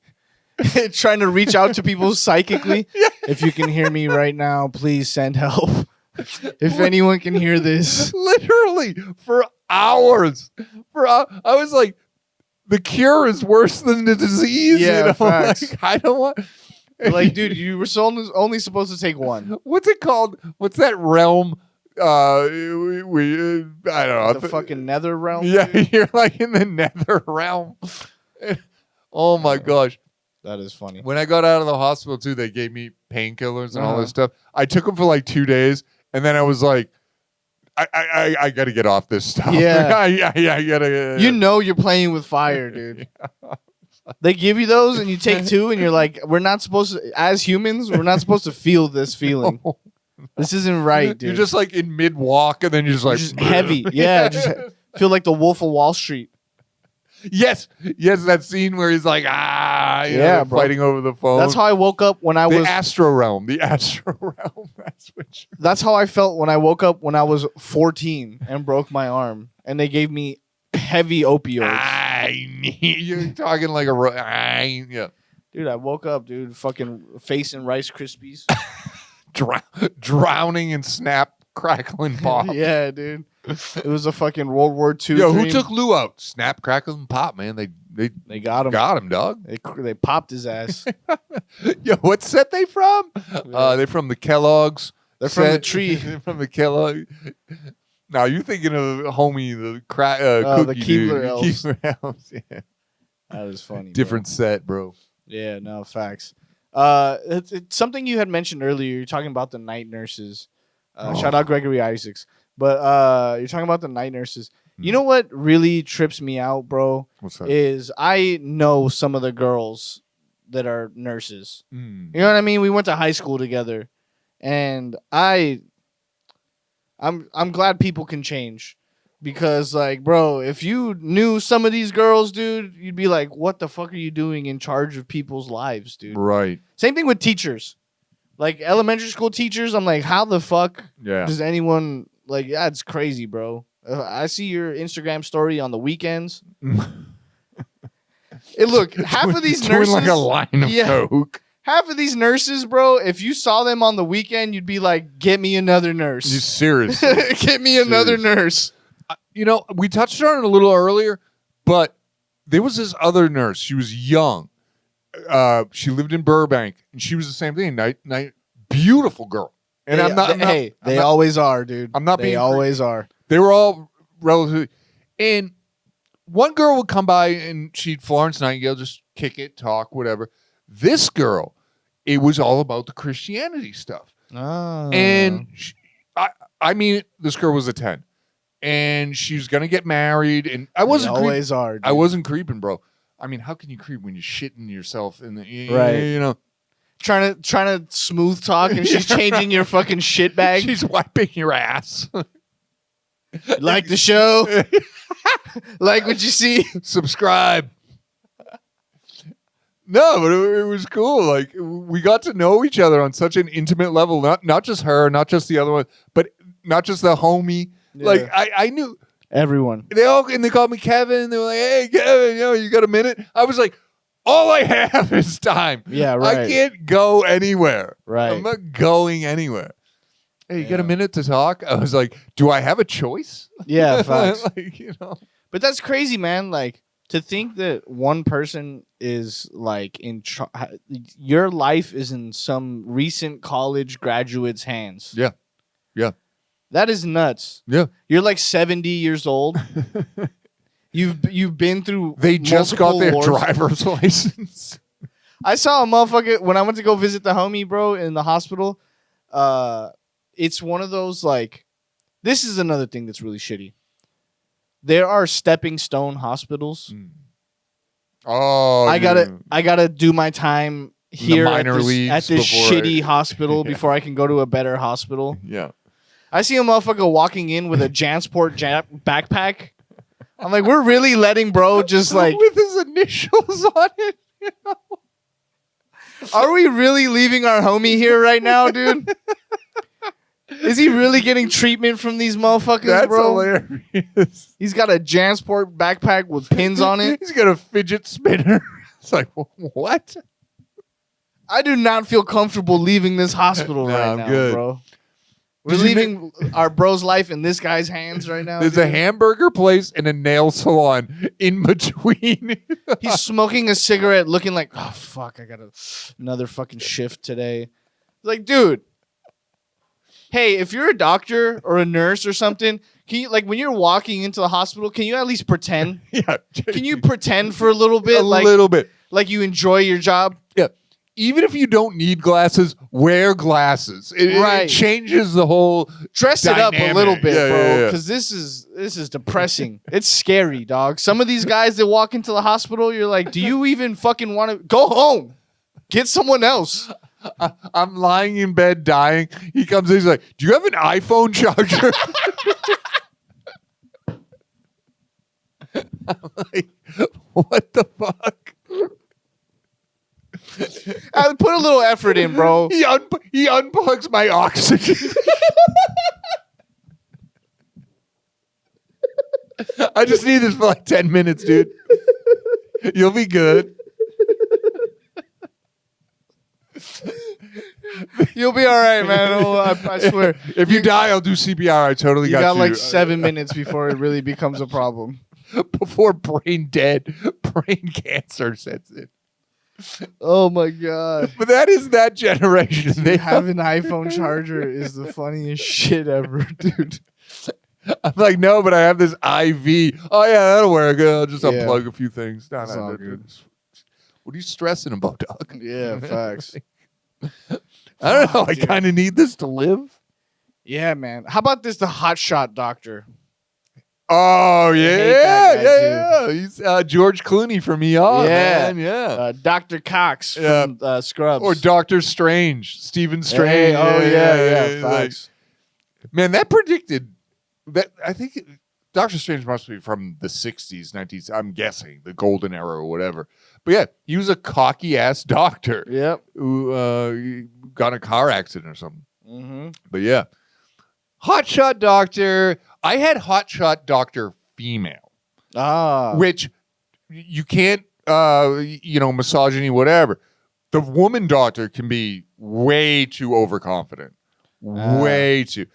trying to reach out to people psychically. If you can hear me right now, please send help. If anyone can hear this. Literally, for hours. I was like, the cure is worse than the disease. Yeah, facts. Like, I don't want... Like, dude, you were only supposed to take one. What's it called? What's that realm? I don't know. The fucking nether realm? Yeah, dude? you're like in the nether realm. Oh, my gosh. That is funny. When I got out of the hospital, too, they gave me painkillers and all this stuff. I took them for like 2 days, and then I was like, I got to get off this stuff. Yeah. I got to. You know you're playing with fire, dude. They give you those, and you take 2, and you're like, we're not supposed to, as humans, we're not supposed to feel this feeling. This isn't right, dude. You're just like in mid-walk, and then you're just like... Just heavy. Yeah, just feel like the Wolf of Wall Street. Yes, that scene where he's like, you Yeah, know, bro. fighting over the phone. That's how I woke up when I the was. Astro Realm. That's what. That's how I felt when I woke up when I was 14 and broke my arm, and they gave me heavy opioids. You're talking like yeah. Dude, I woke up, dude, fucking facing Rice Krispies. Drowning in snap, crackling pop. Yeah, dude. It was a fucking World War II. Yo, who dream. took Lou out? Snap, crackle, and pop, man. They got him. Got him, dog. They popped his ass. Yo, what set they from? They're from the Kellogg's. They're from the set. tree. They're from the Kellogg. Now you thinking of homie the The cookie Keebler dude. elves. Keebler elves, yeah. That was funny. Different set, bro. Bro. Yeah, no facts. It's something you had mentioned earlier. You're talking about the night nurses. Shout out Gregory Isaacs. But you're talking about the night nurses. You know what really trips me out, bro? What's that? Is I know some of the girls that are nurses. Mm. You know what I mean? We went to high school together, and I'm glad people can change, because like, bro, if you knew some of these girls, dude, you'd be like, what the fuck are you doing in charge of people's lives, dude? Right. Same thing with teachers, like elementary school teachers. I'm like, how the fuck Yeah. does anyone like? Yeah, it's crazy, bro. I see your Instagram story on the weekends. Look, half of these Doing nurses, like a line of coke. half of these nurses, bro, if you saw them on the weekend, you'd be like, get me another You nurse. seriously. Get me another nurse. You know, we touched on it a little earlier, but there was this other nurse. She was young. She lived in Burbank, and she was the same thing. Night, beautiful girl. And They always are, dude. I'm not They being always are. They were all relatively. And one girl would come by, and she'd Florence Nightingale, just kick it, talk, whatever. This girl, it was all about the Christianity stuff. Oh. And I mean, this girl was a 10. And she was gonna get married, and I wasn't always are. Dude. I wasn't creeping, bro. I mean, how can you creep when you're shitting yourself in the Right. You know, trying to smooth talk, and she's changing your fucking shit bag. she's wiping your ass. Like the show, like what you see. Subscribe. No, but it was cool. Like, we got to know each other on such an intimate level. Not just her, not just the other one, but not just the homie. Yeah. Like, I knew Everyone. they called me Kevin. They were like, "Hey, Kevin, you got a minute?" I was like, "All I have is time. Yeah, right. I can't go anywhere. Right. I'm not going anywhere." Hey, you got a Yeah. minute to talk? I was like, "Do I have a choice?" Yeah, facts. Like, But that's crazy, man. Like, to think that one person is like your life is in some recent college graduate's hands. Yeah. Yeah. That is nuts. Yeah. You're like 70 years old. You've been through. They just got multiple their wars. driver's license. I saw a motherfucker when I went to go visit the homie, bro, in the hospital. It's one of those like, this is another thing that's really shitty. There are stepping stone hospitals. Oh, I gotta do my time here at minor this leagues before shitty hospital Yeah. before I can go to a better hospital. Yeah. I see a motherfucker walking in with a Jansport backpack. I'm like, we're really letting bro just like, with his initials on it. are we really leaving our homie here right now, dude? Is he really getting treatment from these motherfuckers, That's bro? hilarious. He's got a Jansport backpack with pins on it. He's got a fidget spinner. It's like, what? I do not feel comfortable leaving this hospital No, right I'm now, good. bro. We're Did you leaving our bro's life in this guy's hands right now. There's a dude. hamburger place and a nail salon in between. He's smoking a cigarette, looking like, oh fuck, I got another fucking shift today. Like, dude, hey, if you're a doctor or a nurse or something, can you, like, when you're walking into the hospital, can you at least pretend? Yeah. Can you pretend for a little bit, a like little bit? like you enjoy your job? Yeah. Even if you don't need glasses, wear glasses. It Right. changes the whole. Dress it up a little Dynamic. bit, Yeah, bro, yeah, yeah. because this is depressing. It's scary, dog. Some of these guys that walk into the hospital, you're like, do you even fucking want to go home? Get someone else. I'm lying in bed dying. He comes in, he's like, "Do you have an iPhone charger?" I'm like, What the fuck? Put a little effort in, bro. He unplugs my oxygen. I just need this for like 10 minutes, dude. You'll be good. You'll be all right, man. Oh, I swear. If you die, I'll do CPR. I totally You got got you. like 7 minutes before it really becomes a problem. Before brain cancer sets in. Oh my god. But that is that generation. They Have an iPhone charger is the funniest shit ever, dude. I'm like, no, but I have this IV. Oh yeah, that'll work. I'll just Yeah. unplug a few things. No, It's no, all no, good. what are you stressing about, dog? Yeah, facts. I don't know. I Dude. kind of need this to live. Yeah, man. How about this? The hotshot doctor. Oh yeah, hate that guy, yeah. He's George Clooney from ER, Yeah. man. Yeah. Dr. Cox Yeah. from Scrubs. Or Doctor Strange, Stephen Hey, Strange. oh yeah, He's like- facts. man, that predicted that. I think Doctor Strange must be from the 60s, 19s. I'm guessing the golden era or whatever. But yeah, he was a cocky ass doctor Yep. who got in a car accident or something. Mm-hmm. But yeah, hotshot doctor. I had hotshot doctor female, Ah. which you can't, misogyny, whatever. The woman doctor can be way too overconfident, way too.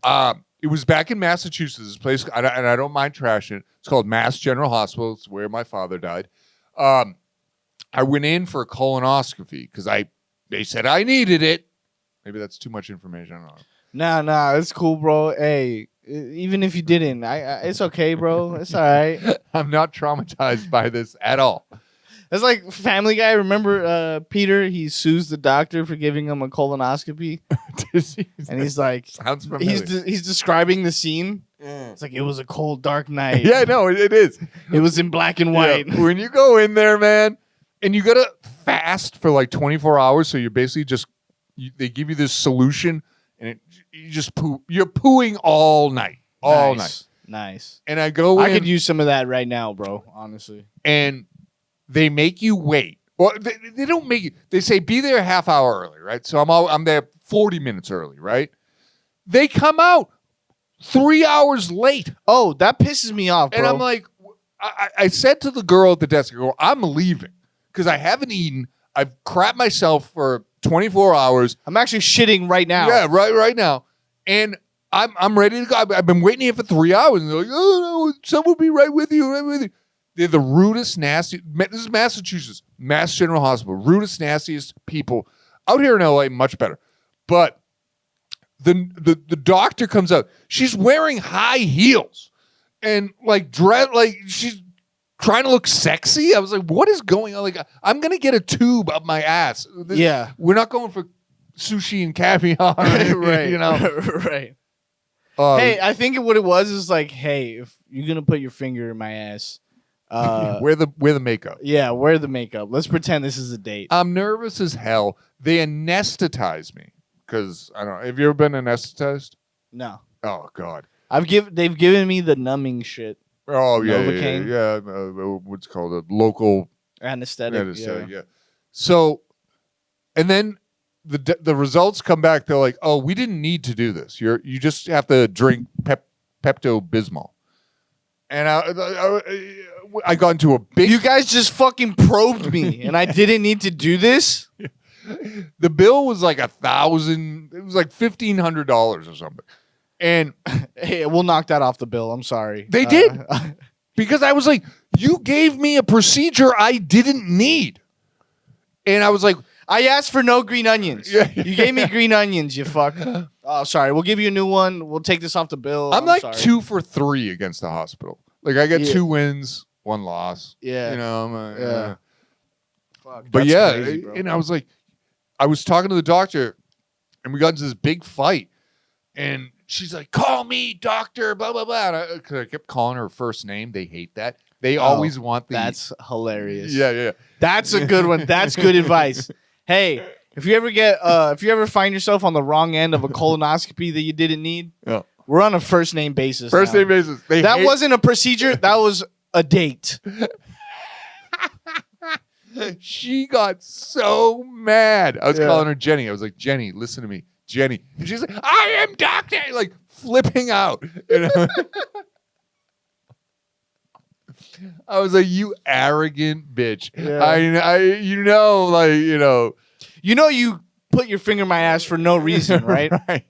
It was back in Massachusetts, this place, and I don't mind trashing it. It's called Mass General Hospital. It's where my father died. I went in for a colonoscopy because they said I needed it. Maybe that's too much information. I don't know. Nah, it's cool, bro. Hey, even if you didn't, it's okay, bro. It's all right. I'm not traumatized by this at all. It's like Family Guy. Remember Peter? He sues the doctor for giving him a colonoscopy, and he's like, Sounds familiar. he's describing the scene. It's like it was a cold, dark night. Yeah, no, it is. It was in black and white. Yeah, when you go in there, man, and you gotta fast for like 24 hours, so you're basically just they give you this solution, and you just poo. You're pooing all night, all night. Nice. And I go I in, could use some of that right now, bro. Honestly. and they make you wait. Well, they don't make you. They say be there a half hour early, right? So I'm there 40 minutes early, right? They come out 3 hours late. Oh, that pisses me off, bro. And I'm like, I said to the girl at the desk, I go, I'm leaving because I haven't eaten. I've crapped myself for 24 hours. I'm actually shitting right now. Yeah, right now. And I'm ready to go. I've been waiting here for 3 hours. And they're like, oh, no, someone will be right with you, They're the rudest, nasty. This is Massachusetts, Mass General Hospital. Rudest, nastiest people. Out here in LA, much better. But the doctor comes out. She's wearing high heels and like dress like she's trying to look sexy. I was like, what is going on? Like, I'm gonna get a tube up my ass. Yeah. We're not going for sushi and caviar, right. You know. Right. Um, Hey, I think what it was is like, hey, if you're gonna put your finger in my ass, wear the makeup. yeah, wear the makeup. Let's pretend this is a date. I'm nervous as hell. They anesthetize me because I don't know. Have you ever been anesthetized? No, Oh God. they've given me the numbing shit, Oh yeah, Novocaine? yeah. What's it called a local anesthetic. anesthetic. Yeah. So, and then the results come back. They're like, oh, we didn't need to do this. You just have to drink Pepto Bismol. And I got into a big. You guys just fucking probed me, and I didn't need to do this. The bill was like $1,000. It was like $1,500 or something. And Hey, we'll knock that off the bill. I'm sorry. They did. because I was like, you gave me a procedure I didn't need. And I was like, I asked for no green onions. Yeah. You gave me green onions, you fuck. Oh, sorry. We'll give you a new one. We'll take this off the bill. I'm like sorry. 2 for 3 against the hospital. Like I got Yeah. 2 wins, 1 loss. Yeah. You know, Yeah. Fuck, But that's yeah, crazy, bro. and I was like, I was talking to the doctor, and we got into this big fight, and she's like, "Call me, doctor." Blah blah blah. Because I kept calling her first name. They hate that. They always want the. That's hilarious. yeah. That's a good one. That's good advice. Hey, if you ever find yourself on the wrong end of a colonoscopy that you didn't need, Yeah. we're on a first name basis. First now. name basis. That wasn't a procedure. That was a date. She got so mad. I was Yeah. calling her Jenny. I was like, Jenny, listen to me. Jenny. And she's like, I am doctor. Like flipping out. And I was like, you arrogant bitch. Yeah. You put your finger in my ass for no reason, right? Right.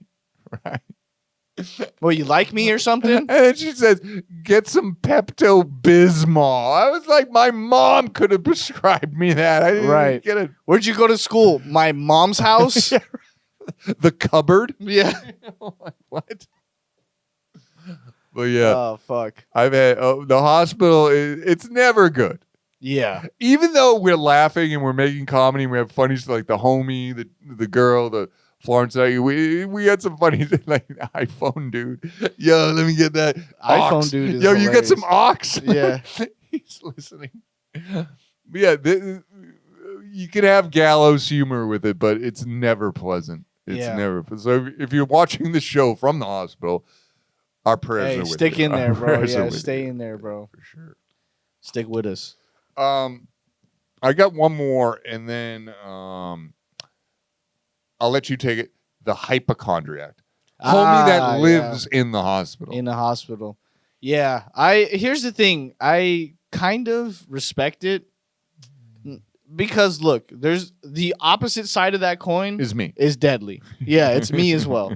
Right. Well, you like me or something? And then she says, get some Pepto Bismol. I was like, my mom could have prescribed me that. I didn't even Right. get it. Where'd you go to school? My mom's house? The cupboard. Yeah. Like, what? But yeah, Oh, fuck. I've had the hospital. It's never good. Yeah. Even though we're laughing and we're making comedy, and we have funny stuff like the homie, the girl, the Florence. We had some funny like iPhone dude. Yo, let me get that iPhone ox. dude is Yo, you get hilarious. some ox. Yeah. He's listening. But yeah, you can have gallows humor with it, but it's never pleasant. It's Yeah. never. So if you're watching the show from the hospital, our prayers Hey, are with stick you. in Our there, bro. prayers are Yeah, with stay you. in there, bro. For sure. Stick with us. I got one more, and then I'll let you take it. The hypochondriac, homie that lives in the hospital. In the hospital. Yeah. Here's the thing. I kind of respect it because look, there's the opposite side of that coin Is me. is deadly. Yeah, it's me as well.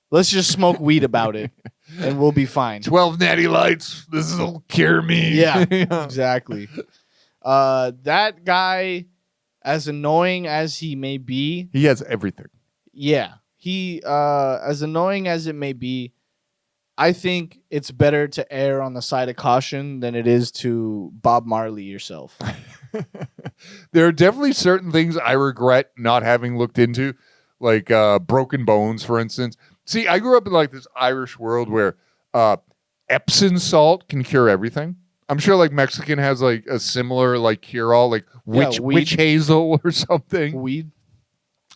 Let's just smoke weed about it and we'll be fine. 12 natty lights. This will cure me. Yeah. Exactly. That guy, as annoying as he may be, He has everything. yeah, he as annoying as it may be, I think it's better to err on the side of caution than it is to Bob Marley yourself. There are definitely certain things I regret not having looked into, like broken bones, for instance. See, I grew up in like this Irish world where Epsom salt can cure everything. I'm sure like Mexican has like a similar like cure all, like witch hazel or something. Weed?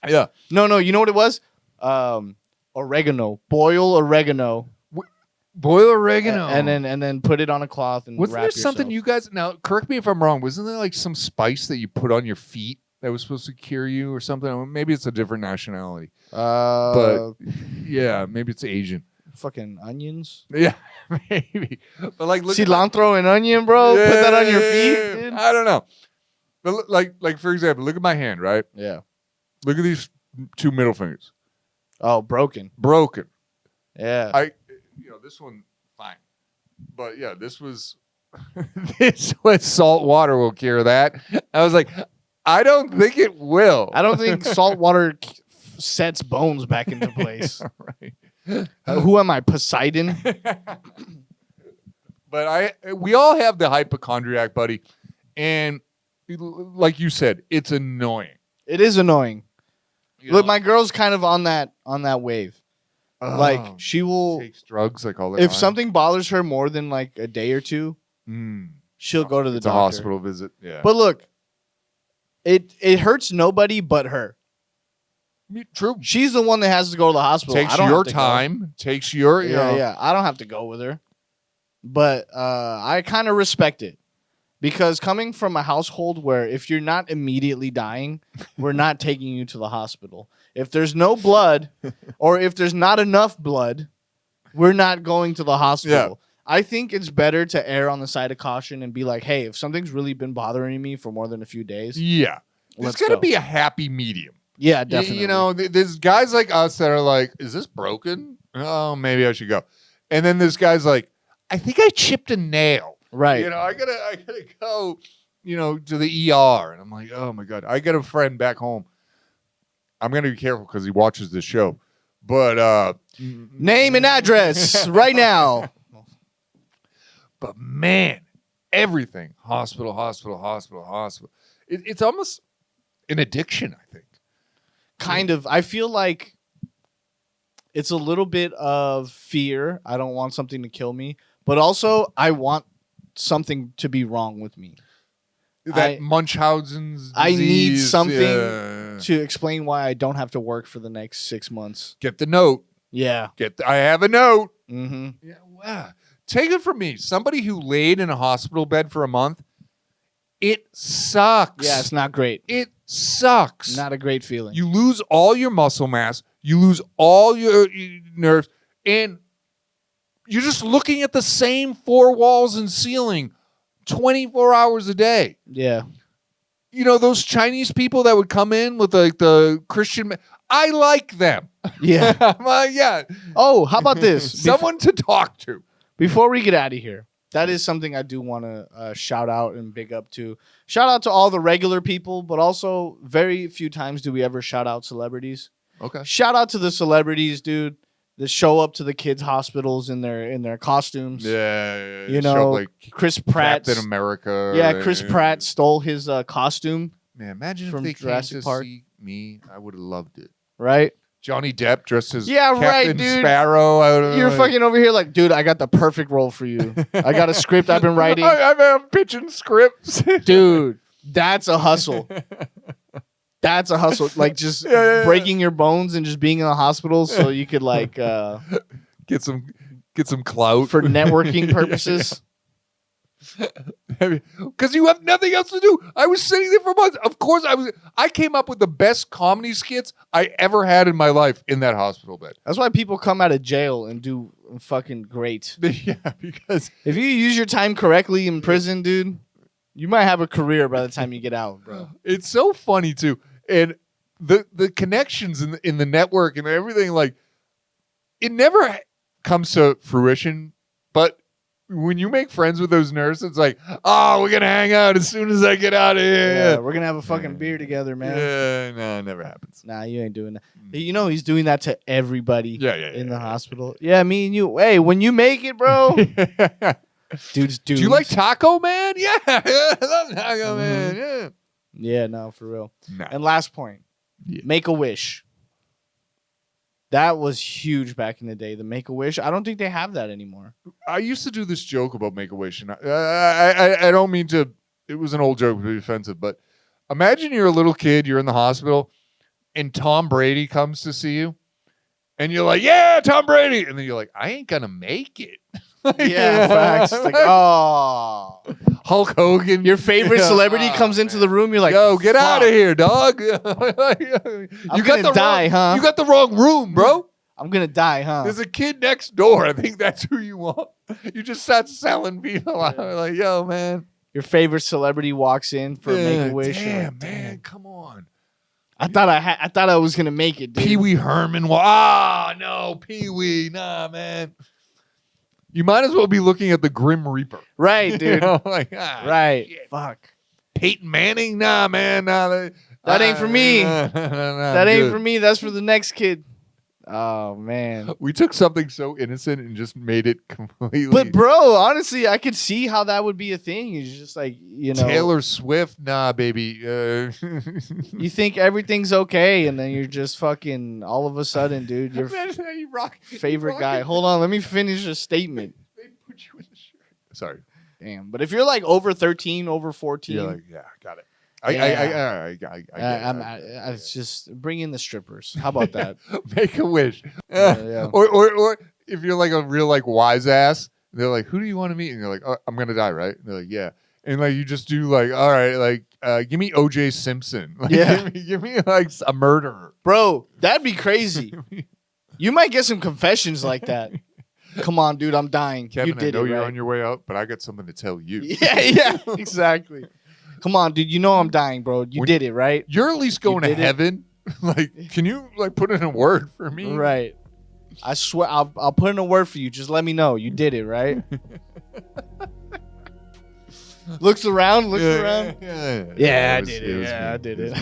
Yeah. No, you know what it was? Oregano. Boil oregano. Boil oregano. And then put it on a cloth and wasn't wrap there something yourself. you guys now correct me if I'm wrong, wasn't there like some spice that you put on your feet that was supposed to cure you or something? Maybe it's a different nationality. But yeah, maybe it's Asian. Fucking onions. Yeah, maybe. But like look at Cilantro and onion, bro. Put that on your feet, dude. I don't know. But like for example, look at my hand, right? Yeah. Look at these two middle fingers. Oh, broken. Broken. Yeah. This one fine. But yeah, this was salt water will cure that. I was like, I don't think it will. I don't think salt water sets bones back into place. Right. Who am I, Poseidon? But we all have the hypochondriac, buddy, and like you said, it's annoying. It is annoying. You Look, know? my girl's kind of on that wave. Oh, Like she will, takes drugs like all the time. if something bothers her more than like a day or two, she'll go to the it's a doctor. hospital visit. Yeah, But look, it hurts nobody but her. true. She's the one that has to go to the hospital. Takes I don't your have to go. time. Takes your Yeah. I don't have to go with her. But I kind of respect it. Because coming from a household where if you're not immediately dying, we're not taking you to the hospital. If there's no blood or if there's not enough blood, we're not going to the hospital. Yeah. I think it's better to err on the side of caution and be like, hey, if something's really been bothering me for more than a few days, Yeah, let's there's got to go. be a happy medium. Yeah, definitely. There's guys like us that are like, is this broken? Oh, maybe I should go. And then this guy's like, I think I chipped a nail. Right. I gotta go, to the ER. And I'm like, oh my God. I got a friend back home. I'm gonna be careful because he watches this show. But Name and address right now. but man, everything. Hospital. It's almost an addiction, I think. Kind of. I feel like it's a little bit of fear. I don't want something to kill me, but also I want something to be wrong with me. That Munchausen's disease. I need something yeah. to explain why I don't have to work for the next 6 months. Get the note. Yeah. I have a note. Mm-hmm. Yeah, wow. Take it from me. Somebody who laid in a hospital bed for a month, It sucks. Yeah, it's not great. It sucks. Not a great feeling. You lose all your muscle mass. You lose all your nerves. And you're just looking at the same four walls and ceiling 24 hours a day. Yeah. You know, those Chinese people that would come in with like the Christian... I like them. Yeah. Yeah. Oh, how about this? Someone to talk to. Before we get out of here, that is something I do want to shout out and big up to. Shout out to all the regular people, but also very few times do we ever shout out celebrities. Okay. Shout out to the celebrities, dude, that show up to the kids' hospitals in their costumes. Yeah. You show know, up like Chris Pratt. Captain America. Yeah, Chris Pratt stole his costume, Man, imagine from if they Jurassic came to Park. see me. I would have loved it. right? Johnny Depp dressed as Yeah, Captain right, dude. Sparrow. I don't know, You're like- fucking over here like, dude, I got the perfect role for you. I got a script I've been writing. I'm pitching scripts. Dude, that's a hustle. That's a hustle. Like just Yeah. breaking your bones and just being in the hospital so you could like Get some clout for networking purposes. Because you have nothing else to do. I was sitting there for months. Of course, I came up with the best comedy skits I ever had in my life in that hospital bed. That's why people come out of jail and do fucking great. Yeah, because If you use your time correctly in prison, dude, you might have a career by the time you get out, bro. it's so funny too, and the connections in the network and everything, like it never comes to fruition, but when you make friends with those nurses, it's like, oh, we're gonna hang out as soon as I get out of here. Yeah, we're gonna have a fucking beer together, man. Yeah, no, it never happens. Nah, you ain't doing that. You know he's doing that to everybody Yeah, in the hospital. Yeah, me and you. Hey, when you make it, bro. Dudes. Do you like Taco Man? Yeah, I love Taco Mhm. Man. Yeah. Yeah, no, for real. Nah. And last point, Yeah. Make a Wish. That was huge back in the day. The Make a Wish. I don't think they have that anymore. I used to do this joke about Make-A-Wish, and I don't mean to. It was an old joke to be offensive, but imagine you're a little kid, you're in the hospital, and Tom Brady comes to see you, and you're like, "Yeah, Tom Brady," and then you're like, "I ain't gonna make it." Yeah, facts. Like, oh, Hulk Hogan, your favorite celebrity comes into the room. You're like, "Yo, get out of "Fuck, here, dog." you gonna die, huh? You got the wrong room, bro. I'm gonna die, huh?" There's a kid next door. I think that's who you want. You just start selling people. Like, yo, man. Your favorite celebrity walks in for Make a Wish. Damn, man, come on. I thought I was gonna make it, dude. Pee Wee Herman. No, Pee Wee. Nah, man. You might as well be looking at the Grim Reaper. Right, dude. You know, like, Right. shit. Fuck. Peyton Manning. Nah, man. Nah, That ain't for me. That ain't for me. That's for the next kid. Oh man. We took something so innocent and just made it completely. But bro, honestly, I could see how that would be a thing. It's just like, you know, Taylor Swift. Nah, baby. you think everything's okay, and then you're just fucking all of a sudden, dude, your Imagine how you rock. favorite you guy. rock- Hold on, let me finish a statement. They put you in the shirt. Sorry. Damn. But if you're like over 13, over 14, You're like, yeah, got it. it's just bring in the strippers. How about that? Make a wish. Yeah. Or if you're like a real like wise ass, they're like, who do you want to meet? And you're like, oh, I'm gonna die, right? And they're like, yeah. And like you just do like, all right, like give me O.J. Simpson. Like, Yeah. give me like a murderer. Bro, that'd be crazy. You might get some confessions like that. Come on, dude, I'm dying. Kevin, you did I know it, you're right? on your way out, but I got something to tell you. Yeah, exactly. Come on, dude. You know I'm dying, bro. You When- did it, right? You're at least going to did it. heaven. Like, can you like put in a word for me? Right. I swear, I'll put in a word for you. Just let me know. You did it, right? looks around. Yeah. Yeah, I was- did it. was Yeah, me. I did was it. me.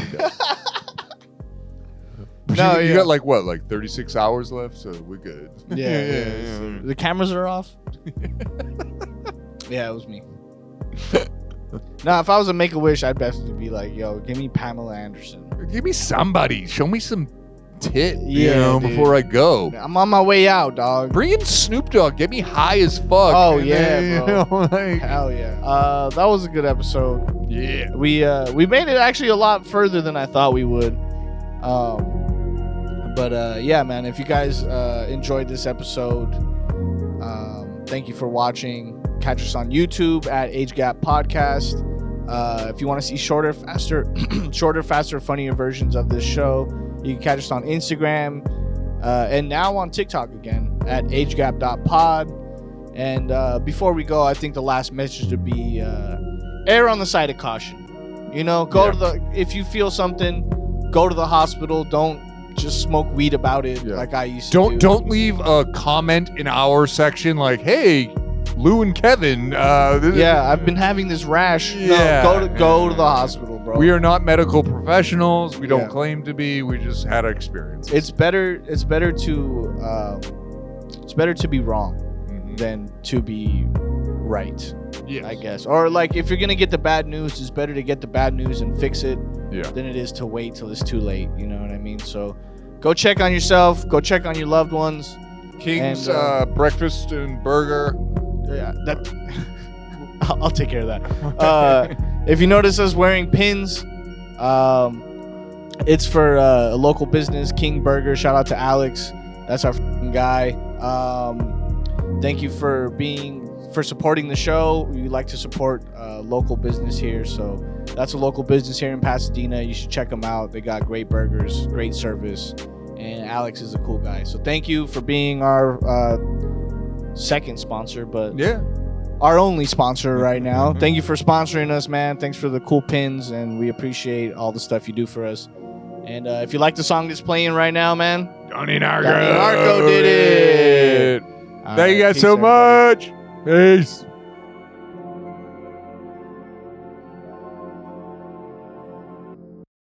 But No, you yeah. got like what, like 36 hours left, so we're good. Yeah. The cameras are off. Yeah, it was me. Nah, if I was to make a wish, I'd definitely be like, yo, give me Pamela Anderson. Give me somebody. Show me some tit, Yeah, dude. before I go. I'm on my way out, dog. Bring in Snoop Dogg. Get me high as fuck. Oh, And yeah, then, bro. you know, like, Hell yeah. That was a good episode. yeah. We made it actually a lot further than I thought we would. But yeah, man, if you guys enjoyed this episode, thank you for watching. Catch us on YouTube at Age Gap Podcast. If you want to see shorter, faster, funnier versions of this show, you can catch us on Instagram and now on TikTok again at agegap.pod. And before we go, I think the last message would be err on the side of caution. You know, if you feel something, go to the hospital. Don't just smoke weed about it like I used to do. Don't leave a comment in our section like, hey, Lou and Kevin. I've been having this rash. No, go to the hospital, bro. We are not medical professionals. We don't claim to be. We just had experience. It's better to be wrong than to be right. Yes. I guess. Or like if you're gonna get the bad news, it's better to get the bad news and fix it than it is to wait till it's too late. You know what I mean? So go check on yourself. Go check on your loved ones. King's breakfast and burger. Yeah, I'll take care of that. If you notice us wearing pins, it's for a local business, King Burger. Shout out to Alex. That's our guy. Thank you for supporting the show. We like to support local business here, so that's a local business here in Pasadena. You should check them out. They got great burgers, great service, and Alex is a cool guy. So thank you for being our second sponsor, but our only sponsor right now. Thank you for sponsoring us, man. Thanks for the cool pins, and we appreciate all the stuff you do for us. And if you like the song that's playing right now, man, Donnie Narco did it. Thank you guys so much. Peace.